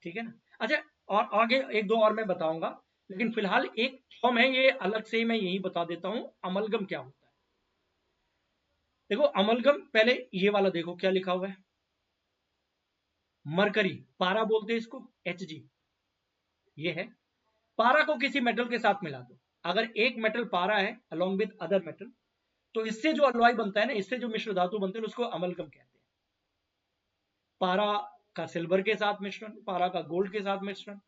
ठीक है ना। अच्छा, और आगे एक दो और मैं बताऊंगा, लेकिन फिलहाल एक फॉर्म है, ये अलग से मैं यही बता देता हूं, अमलगम क्या होता है। देखो अमलगम, पहले ये वाला देखो क्या लिखा हुआ है, मरकरी, पारा बोलते हैं इसको, Hg, ये है। पारा को किसी मेटल के साथ मिला दो, अगर एक मेटल पारा है अलोंग विद अदर मेटल, तो इससे जो अलॉय बनता है ना, इससे जो मिश्र धातु बनते हैं उसको अमलगम कहते हैं। पारा का सिल्वर के साथ मिश्रण, पारा का गोल्ड के साथ मिश्रण,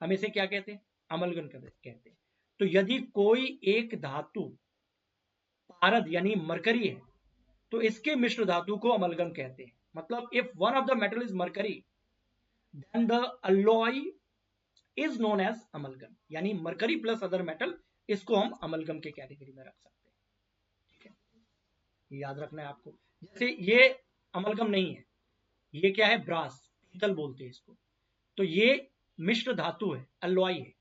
हम इसे क्या कहते हैं, अमलगम कहते हैं। तो यदि कोई एक धातु पारद यानी मरकरी है तो इसके मिश्र धातु को अमलगम कहते हैं। मतलब if one of the metal is mercury then the alloy is known as amalgam, यानी मरकरी प्लस अदर मेटल, इसको हम अमलगम के कैटेगरी में रख सकते हैं, ठीक है। याद रखना है आपको। जैसे ये अमलगम नहीं है, ये क्या है, ब्रास, पीतल बोलते हैं इसको, तो ये मिश्र धातु है, अलॉय है।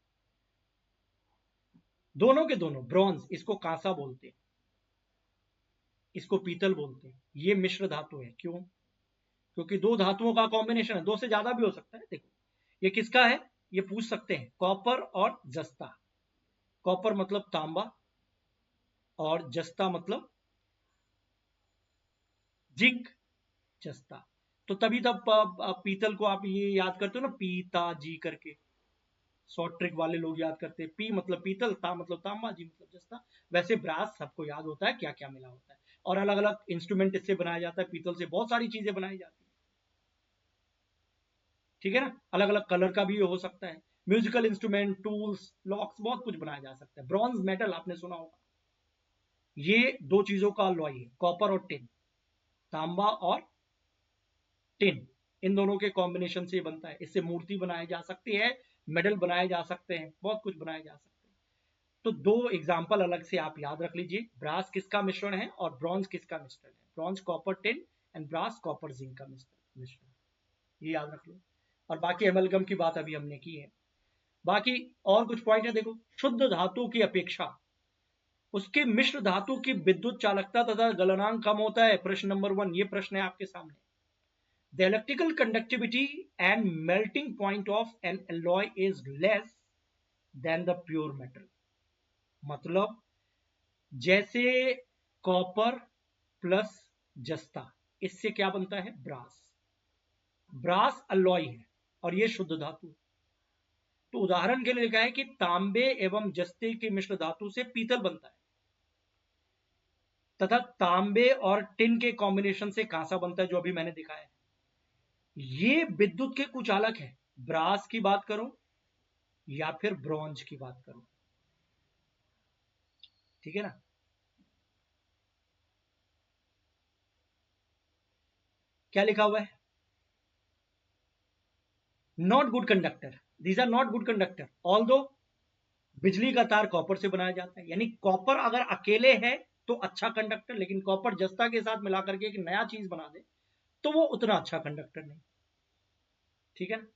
दोनों के दोनों, ब्रॉन्ज इसको कांसा बोलते हैं, इसको पीतल बोलते हैं, ये मिश्र धातु है। क्यों, क्योंकि दो धातुओं का कॉम्बिनेशन है, दो से ज्यादा भी हो सकता है। देखो ये किसका है, ये पूछ सकते हैं, कॉपर और जस्ता। कॉपर मतलब तांबा और जस्ता मतलब जिंक, जस्ता। तो तभी तब पीतल को आप ये याद करते हो ना, पीता जी करके, शॉर्ट ट्रिक वाले लोग याद करते हैं, पी मतलब पीतल, ता मतलब तांबा, जी मतलब जस्ता। वैसे ब्रास सबको याद होता है क्या क्या मिला होता है, और अलग अलग इंस्ट्रूमेंट इससे बनाया जाता है, पीतल से बहुत सारी चीजें बनाई जाती है, ठीक है ना। अलग अलग कलर का भी हो सकता है, म्यूजिकल इंस्ट्रूमेंट, टूल्स, लॉक्स, बहुत कुछ बनाया जा सकता है। ब्रॉन्ज मेटल आपने सुना होगा, ये दो चीजों का अलॉय है, कॉपर और टिन, तांबा और टिन, इन दोनों के कॉम्बिनेशन से बनता है। इससे मूर्ति बनाई जा सकती है, मेडल बनाए जा सकते हैं, बहुत कुछ बनाए जा सकते हैं। तो दो एग्जाम्पल अलग से आप याद रख लीजिए, ब्रास किसका मिश्रण है और ब्रॉन्ज किसका मिश्रण है। Bronze copper tin and brass copper zinc का मिश्रण, ये याद रख लो। और बाकी एमलगम की बात अभी हमने की है। बाकी और कुछ पॉइंट है, देखो शुद्ध धातु की अपेक्षा उसके मिश्र धातु की विद्युत चालकता तथा गलनांक कम होता है। प्रश्न नंबर 1, ये प्रश्न है आपके सामने। The electrical conductivity and melting point of an alloy is less than the pure metal. मतलब जैसे कॉपर प्लस जस्ता, इससे क्या बनता है, ब्रास। ब्रास अलॉय है और ये शुद्ध धातु। तो उदाहरण के लिए लिखा है कि तांबे एवं जस्ते के मिश्र धातु से पीतल बनता है, तथा तांबे और टिन के कॉम्बिनेशन से कांसा बनता है, जो अभी मैंने दिखाया। ये विद्युत के कुछ अलग है, ब्रास की बात करो या फिर ब्रॉन्ज की बात करो, ठीक है ना। क्या लिखा हुआ है, not good conductor, these are not good conductor although बिजली का तार कॉपर से बनाया जाता है। यानी कॉपर अगर अकेले है तो अच्छा कंडक्टर, लेकिन कॉपर जस्ता के साथ मिलाकर के एक नया चीज बना दे तो वो उतना अच्छा कंडक्टर नहीं, ठीक है ना।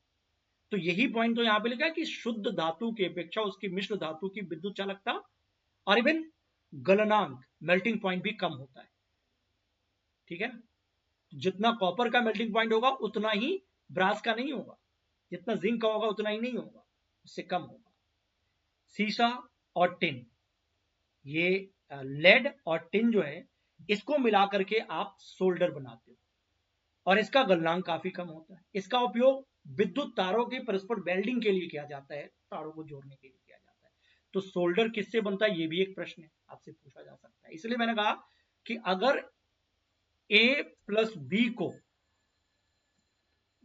तो यही पॉइंट तो यहां पे लिखा है कि शुद्ध धातु की अपेक्षा उसकी मिश्र धातु की विद्युत चालकता और इवन गलनांक मेल्टिंग पॉइंट भी कम होता है। ठीक है ना, जितना कॉपर का मेल्टिंग पॉइंट होगा उतना ही ब्रास का नहीं होगा, जितना जिंक का होगा उतना ही नहीं होगा, उससे कम होगा। सीसा और टिन, ये लेड और टिन जो है इसको मिला करके आप सोल्डर बनाते हो और इसका गलनांक काफी कम होता है। इसका उपयोग विद्युत तारों की परस्पर वेल्डिंग के लिए किया जाता है, तारों को जोड़ने के लिए किया जाता है। तो सोल्डर किससे बनता है, ये भी एक प्रश्न है, आपसे पूछा जा सकता है। इसलिए मैंने कहा कि अगर ए प्लस बी को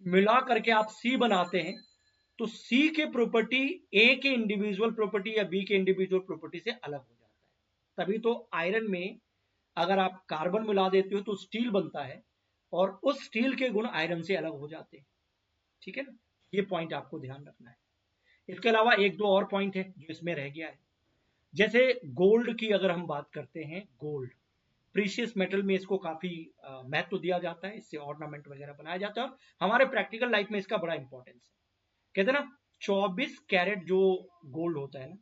मिला करके आप सी बनाते हैं तो सी के प्रॉपर्टी ए के इंडिविजुअल प्रॉपर्टी या बी के इंडिविजुअल प्रॉपर्टी से अलग हो जाता है। तभी तो आयरन में अगर आप कार्बन मिला देते हो तो स्टील बनता है और उस स्टील के गुण आयरन से अलग हो जाते हैं। ठीक है ना, ये पॉइंट आपको ध्यान रखना है। इसके अलावा एक दो और पॉइंट है जो इसमें रह गया है। जैसे गोल्ड की अगर हम बात करते हैं, गोल्ड प्रीशियस मेटल में इसको काफी महत्व दिया जाता है, इससे ऑर्नामेंट वगैरह बनाया जाता है और हमारे प्रैक्टिकल लाइफ में इसका बड़ा इंपॉर्टेंस है। कहते हैं ना 24 कैरेट जो गोल्ड होता है ना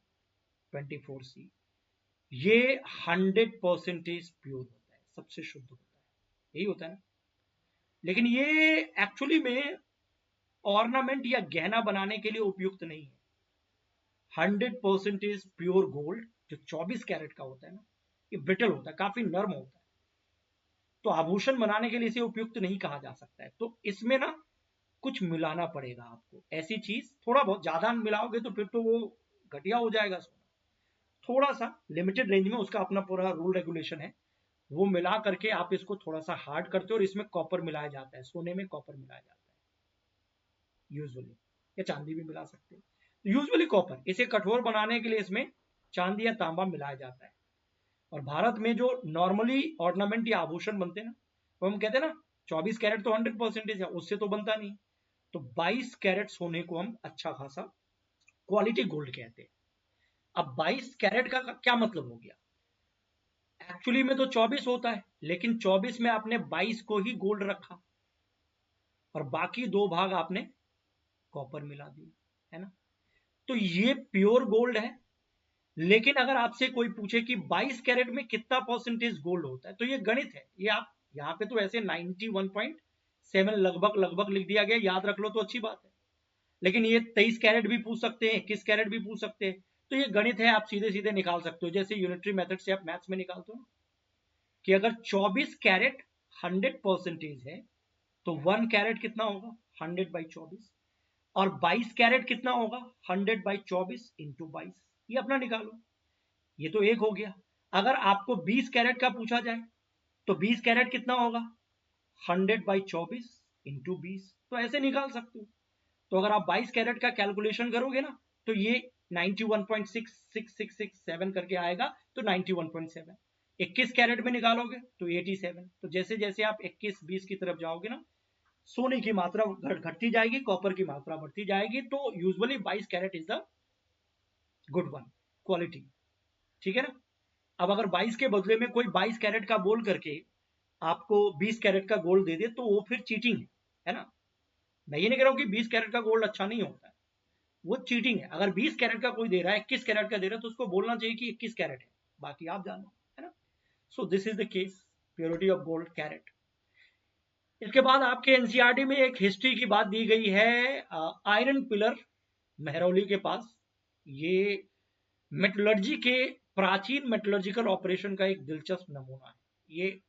24C, ये 100% प्योर होता है, सबसे शुद्ध होता है, यही होता है ना। लेकिन ये एक्चुअली में ऑर्नामेंट या गहना बनाने के लिए उपयुक्त नहीं है। 100% प्योर गोल्ड जो 24 कैरेट का होता है ना, ये ब्रिटल होता है, काफी नर्म होता है, तो आभूषण बनाने के लिए इसे उपयुक्त नहीं कहा जा सकता है। तो इसमें ना कुछ मिलाना पड़ेगा आपको, ऐसी चीज थोड़ा बहुत, ज्यादा मिलाओगे तो फिर तो वो घटिया हो जाएगा सोना। थोड़ा सा लिमिटेड रेंज में उसका अपना पूरा रूल रेगुलेशन है, वो मिला करके आप इसको थोड़ा सा हार्ड करते हो और इसमें कॉपर मिलाया जाता है, सोने में कॉपर मिलाया जाता है यूजुअली, या चांदी भी मिला सकते हैं, यूजुअली कॉपर। इसे कठोर बनाने के लिए इसमें चांदी या तांबा मिलाया जाता है। और भारत में जो नॉर्मली ऑर्नामेंट या आभूषण बनते हैं ना, वो हम कहते हैं ना 24 कैरेट तो 100% है, उससे तो बनता नहीं। तो 22 कैरेट सोने को हम अच्छा खासा क्वालिटी गोल्ड कहते हैं। अब 22 कैरेट का क्या मतलब हो गया, एक्चुअली में तो 24 होता है, लेकिन 24 में आपने 22 को ही गोल्ड रखा और बाकी दो भाग आपने कॉपर मिला दिए, है ना। तो ये प्योर गोल्ड है। लेकिन अगर आपसे कोई पूछे कि 22 कैरेट में कितना परसेंटेज गोल्ड होता है, तो ये गणित है, ये आप यहाँ पे तो ऐसे 91.7 लगभग लगभग लिख दिया गया, याद रख लो तो अच्छी बात है। लेकिन ये 23 कैरेट भी पूछ सकते हैं, 21 कैरेट भी पूछ सकते हैं, तो ये गणित है, आप सीधे सीधे निकाल सकते हो, जैसे यूनिटरी मेथड से आप मैथ्स में निकालते हो कि अगर 24 कैरेट 100% है तो 1 कैरेट कितना होगा 100/24, और 22 कैरेट कितना होगा 100/24 इंटू 22, ये अपना निकालो। ये तो एक हो गया। अगर आपको 20 कैरेट का पूछा जाए तो 20 कैरेट कितना होगा 100/24 इंटू 20, तो ऐसे निकाल सकते हो। तो अगर आप 22 कैरेट का कैलकुलेशन करोगे ना तो ये 91.6667 करके आएगा, तो 91.7। 21 कैरेट में निकालोगे तो 87। तो जैसे जैसे आप 21-20 की तरफ जाओगे ना, सोने की मात्रा घटती जाएगी, कॉपर की मात्रा बढ़ती जाएगी। तो usually 22 carat is the good one quality. ठीक है ना। अब अगर 22 के बदले में कोई 22 कैरेट का बोल करके आपको 20 कैरेट का गोल्ड दे दे तो वो फिर चीटिंग है ना। मैं ये नहीं कह रहा हूं कि 20 कैरेट का गोल्ड अच्छा नहीं होता है, वो चीटिंग है। अगर 20 कैरेट का कोई दे रहा है, 21 कैरेट का दे रहा है, तो उसको बोलना चाहिए कि 21 कैरेट है, बाकी आप जानो, है ना। So this is the case, purity of gold carat. इसके बाद आपके एनसीईआरटी में एक हिस्ट्री की बात दी गई है, आयरन पिलर मेहरौली के पास। ये मेटलर्जी के प्राचीन मेटलर्जिकल ऑपरेशन का एक दिलचस्प नमूना है। ये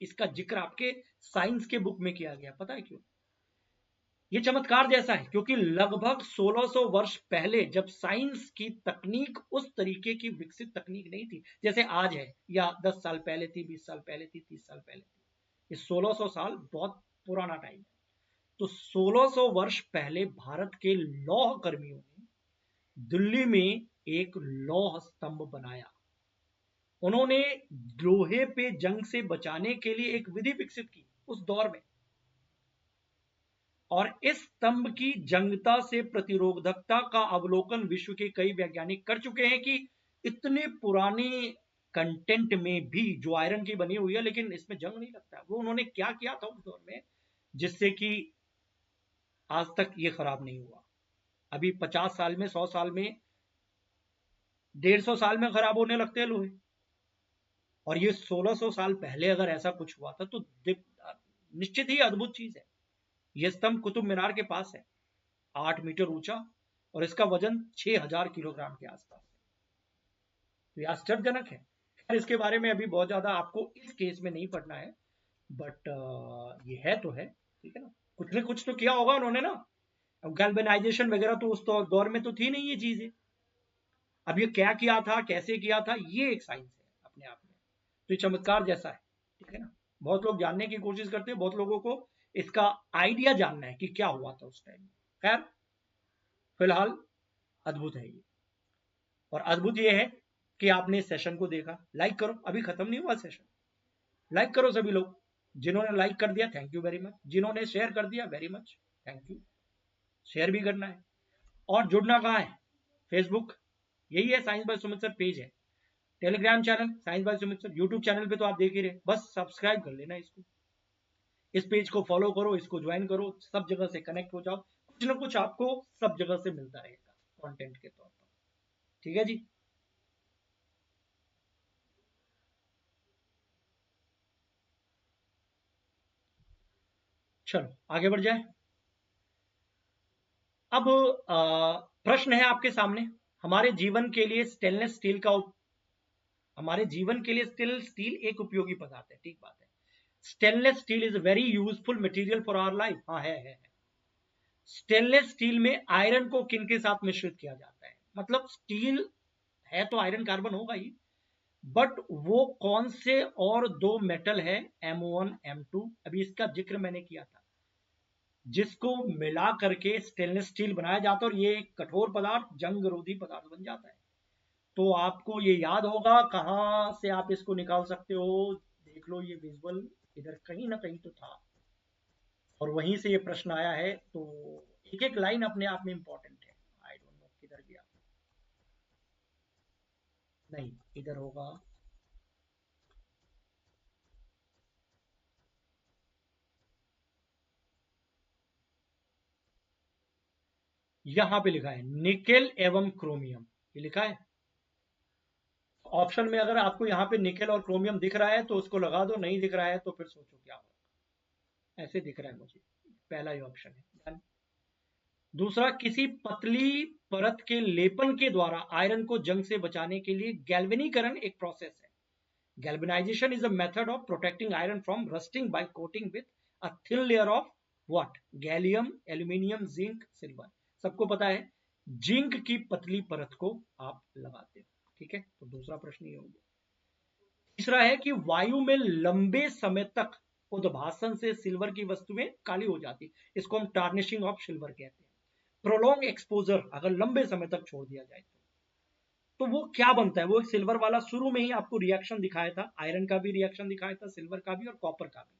इसका जिक्र आपके साइंस के बुक में किया गया, पता है क्यों? ये चमत्कार जैसा है क्योंकि लगभग 1600 वर्ष पहले, जब साइंस की तकनीक उस तरीके की विकसित तकनीक नहीं थी जैसे आज है, या 10 साल पहले थी, 20 साल पहले थी, 30 साल पहले थी, ये 1600 साल बहुत पुराना टाइम है। तो 1600 वर्ष पहले भारत के लौह कर्मियों ने दिल्ली में एक लौह स्तंभ बनाया। उन्होंने लोहे पे जंग से बचाने के लिए एक विधि विकसित की उस दौर में, और इस स्तंभ की जंगता से प्रतिरोधकता का अवलोकन विश्व के कई वैज्ञानिक कर चुके हैं कि इतने पुराने कंटेंट में भी जो आयरन की बनी हुई है लेकिन इसमें जंग नहीं लगता। वो उन्होंने क्या किया था उस दौर में जिससे कि आज तक ये खराब नहीं हुआ। अभी 50 साल में, 100 साल में, 150 साल में खराब होने लगते हैं लोहे। और ये 1600 साल पहले अगर ऐसा कुछ हुआ था तो निश्चित ही अद्भुत चीज है। यह स्तंभ कुतुब मीनार के पास है, 8 मीटर ऊंचा, और इसका वजन 6000 किलोग्राम के आसपास है। तो यह आश्चर्यजनक है। खैर, इसके बारे में अभी बहुत ज्यादा आपको इस केस में नहीं पढ़ना है, बट ये है तो है, ठीक है ना। कुछ ने कुछ तो किया होगा उन्होंने ना। अब गैल्वेनाइजेशन वगैरह तो उस दौर में तो थी नहीं ये चीजें। अब ये क्या किया था, कैसे किया था, ये एक साइंस है अपने आप में। तो ये चमत्कार जैसा है, ठीक है ना। बहुत लोग जानने की कोशिश करते हैं, बहुत लोगों को इसका आइडिया जानना है कि क्या हुआ था उस टाइम में। खैर, फिलहाल अद्भुत है ये। और अद्भुत ये है कि आपने इस सेशन को देखा। लाइक करो, अभी खत्म नहीं हुआ सेशन। लाइक करो सभी लोग। जिन्होंने लाइक कर दिया थैंक यू वेरी मच, जिन्होंने शेयर कर दिया very much thank you. Share भी करना है। और जुड़ना कहाँ है? फेसबुक, यही है science by Sumit sir page है। Telegram channel science by Sumit sir, YouTube channel पे तो आप देख ही रहे, बस सब्सक्राइब कर लेना इसको, इस पेज को फॉलो करो, इसको ज्वाइन करो, सब जगह से कनेक्ट हो जाओ। कुछ ना कुछ आपको सब जगह से मिलता रहेगा कंटेंट के तौर पर, ठीक है जी। चलो आगे बढ़ जाए। अब प्रश्न है आपके सामने। हमारे जीवन के लिए स्टेनलेस स्टील का हमारे जीवन के लिए स्टेनलेस स्टील एक उपयोगी पदार्थ है, ठीक बात है। Stainless steel is very useful material for our life. हाँ है। स्टेनलेस स्टील में आयरन को किन के साथ मिश्रित किया जाता है? मतलब स्टील है तो आयरन कार्बन होगा ही, बट वो कौन से और दो मेटल है, M1 M2, अभी इसका जिक्र मैंने किया था, जिसको मिला करके स्टेनलेस स्टील बनाया जाता है और ये एक कठोर पदार्थ, जंग रोधी पदार्थ बन जाता है। तो आपको ये याद होगा, कहां से आप इसको निकाल सकते हो, देख लो ये विजुअल इधर कहीं ना कहीं तो था, और वहीं से ये प्रश्न आया है। तो एक एक लाइन अपने आप में इंपॉर्टेंट है। आई डोंट नो किधर गया, नहीं इधर होगा। यहां पे लिखा है निकेल एवं क्रोमियम, ये लिखा है ऑप्शन में। अगर आपको यहाँ पे निकेल और क्रोमियम दिख रहा है तो उसको लगा दो, नहीं दिख रहा है तो फिर सोचो क्या होगा। ऐसे दिख रहा है मुझे, पहला ही ऑप्शन है डन। दूसरा, किसी पतली परत के लेपन के द्वारा आयरन को जंग से बचाने के लिए गैल्वेनीकरण एक प्रोसेस है। Galvanization is a method of protecting iron from rusting by coating with a thin layer of what? Gallium, aluminium, zinc, silver. सबको पता है जिंक की पतली परत को आप लगाते हो, ठीक है। तो दूसरा प्रश्न ये हो गया। तीसरा है कि वायु में लंबे समय तक उद्भासन से सिल्वर की वस्तुएं काली हो जाती, इसको हम टार्निशिंग ऑफ सिल्वर कहते हैं। प्रोलॉन्ग एक्सपोजर, अगर लंबे समय तक छोड़ दिया जाए तो वो क्या बनता है? वो एक सिल्वर वाला शुरू में ही आपको रिएक्शन दिखाया था, आयरन का भी रिएक्शन दिखाया था, सिल्वर का भी और कॉपर का भी।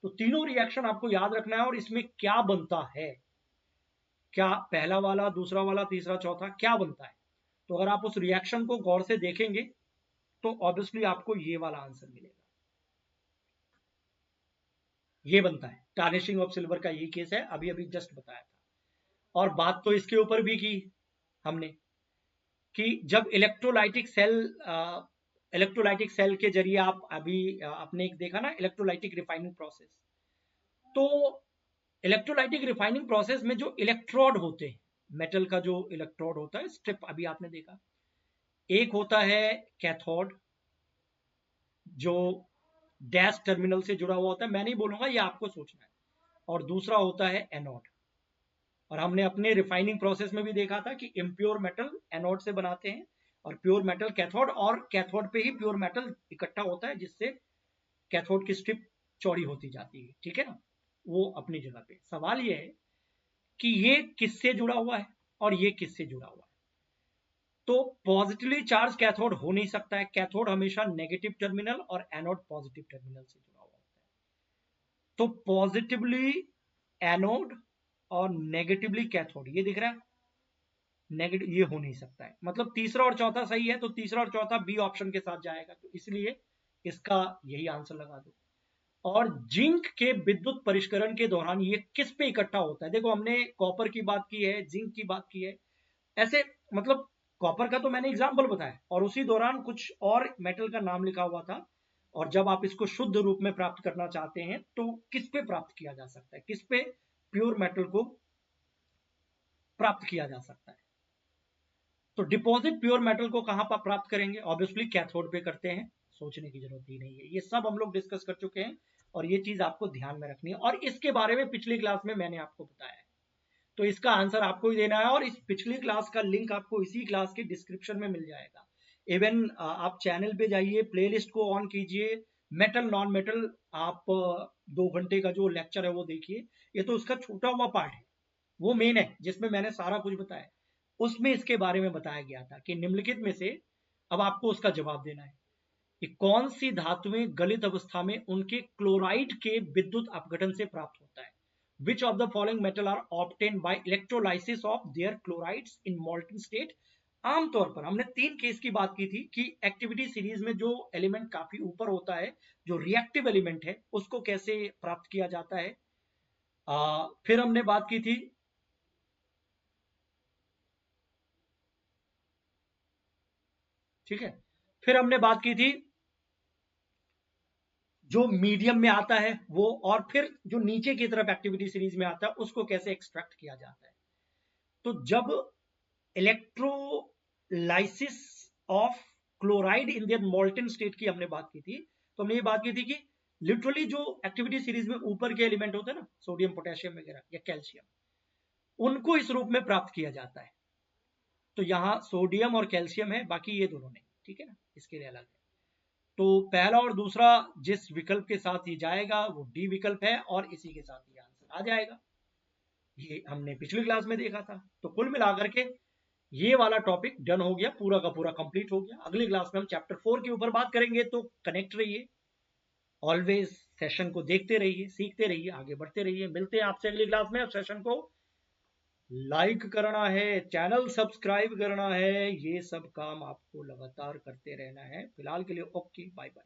तो तीनों रिएक्शन आपको याद रखना है, और इसमें क्या बनता है, क्या पहला वाला, दूसरा वाला, तीसरा, चौथा क्या बनता है। तो अगर आप उस रिएक्शन को गौर से देखेंगे तो ऑब्वियसली आपको ये वाला आंसर मिलेगा। ये बनता है टार्निशिंग ऑफ सिल्वर का, ये केस है, अभी अभी जस्ट बताया था। और बात तो इसके ऊपर भी की हमने कि जब इलेक्ट्रोलाइटिक सेल के जरिए आप अभी आपने एक देखा ना इलेक्ट्रोलाइटिक रिफाइनिंग प्रोसेस। तो इलेक्ट्रोलाइटिक रिफाइनिंग प्रोसेस में जो इलेक्ट्रोड होते हैं, मेटल का जो इलेक्ट्रोड होता है, स्ट्रिप, अभी आपने देखा, एक होता है कैथोड जो डैश टर्मिनल से जुड़ा हुआ होता है, मैं नहीं बोलूंगा, ये आपको सोचना है। और दूसरा होता है एनोड। और हमने अपने रिफाइनिंग प्रोसेस में भी देखा था कि इम्प्योर मेटल एनोड से बनाते हैं और प्योर मेटल कैथोड, और कैथोड पे ही प्योर मेटल इकट्ठा होता है जिससे कैथोड की स्ट्रिप चौड़ी होती जाती है, ठीक है ना। वो अपनी जगह पे। सवाल ये है कि ये किससे जुड़ा हुआ है और ये किससे जुड़ा हुआ है। तो पॉजिटिवली चार्ज कैथोड हो नहीं सकता है, कैथोड हमेशा नेगेटिव टर्मिनल और एनोड पॉजिटिव टर्मिनल से जुड़ा हुआ होता है। तो पॉजिटिवली एनोड और नेगेटिवली कैथोड, ये दिख रहा है नेगेटिव, ये हो नहीं सकता है। मतलब तीसरा और चौथा सही है, तो तीसरा और चौथा बी ऑप्शन के साथ जाएगा, तो इसलिए इसका यही आंसर लगा दो। और जिंक के विद्युत परिष्करण के दौरान ये किस पे इकट्ठा होता है। देखो हमने कॉपर की बात की है, जिंक की बात की है, ऐसे मतलब कॉपर का तो मैंने एग्जाम्पल बताया और उसी दौरान कुछ और मेटल का नाम लिखा हुआ था। और जब आप इसको शुद्ध रूप में प्राप्त करना चाहते हैं तो किस पे प्राप्त किया जा सकता है, किस पे प्योर मेटल को प्राप्त किया जा सकता है। तो डिपॉजिट प्योर मेटल को कहां पर प्राप्त करेंगे, ऑब्वियसली कैथोड पे करते हैं, सोचने की जरूरत ही नहीं है, ये सब हम लोग डिस्कस कर चुके हैं और ये चीज आपको ध्यान में रखनी है और इसके बारे में पिछली क्लास में मैंने आपको बताया है। तो इसका आंसर आपको ही देना है और इस पिछली क्लास का लिंक आपको इसी क्लास के डिस्क्रिप्शन में मिल जाएगा। इवन आप चैनल पे जाइए, प्लेलिस्ट को ऑन कीजिए, मेटल नॉन मेटल, आप 2 घंटे का जो लेक्चर है वो देखिए। ये तो उसका छूटा हुआ पार्ट है, वो मेन है जिसमें मैंने सारा कुछ बताया। उसमें इसके बारे में बताया गया था कि निम्नलिखित में से अब आपको उसका जवाब देना है कि कौन सी धातुएं गलित अवस्था में उनके क्लोराइड के विद्युत अपघटन से प्राप्त होता है। Which of the following metal are obtain by electrolysis of their chlorides in molten state. आमतौर पर हमने 3 केस की बात की थी कि एक्टिविटी सीरीज में जो एलिमेंट काफी ऊपर होता है, जो रिएक्टिव एलिमेंट है, उसको कैसे प्राप्त किया जाता है। फिर हमने बात की थी ठीक है, फिर हमने बात की थी जो मीडियम में आता है वो, और फिर जो नीचे की तरफ एक्टिविटी सीरीज में आता है उसको कैसे एक्सट्रैक्ट किया जाता है। तो जब electrolysis of chloride in their molten state की हमने बात की थी, तो हमने ये बात की थी कि लिटरली जो एक्टिविटी सीरीज में ऊपर के एलिमेंट होते हैं ना, सोडियम पोटेशियम वगैरह या कैल्शियम, उनको इस रूप में प्राप्त किया जाता है। तो यहाँ सोडियम और कैल्शियम है, बाकी ये दोनों नहीं, ठीक है ना, इसके लिए अलग है। तो पहला और दूसरा जिस विकल्प के साथ ये जाएगा वो डी विकल्प है और इसी के साथ ये आंसर आ जाएगा। ये हमने पिछली क्लास में देखा था। तो कुल मिलाकर के ये वाला टॉपिक डन हो गया, पूरा का पूरा कंप्लीट हो गया। अगली क्लास में हम चैप्टर 4 के ऊपर बात करेंगे, तो कनेक्ट रहिए, ऑलवेज सेशन को देखते रहिए, सीखते रहिए, आगे बढ़ते रहिए। मिलते हैं आपसे अगली क्लास में। सेशन को लाइक करना है, चैनल सब्सक्राइब करना है, ये सब काम आपको लगातार करते रहना है। फिलहाल के लिए ओके, बाय बाय।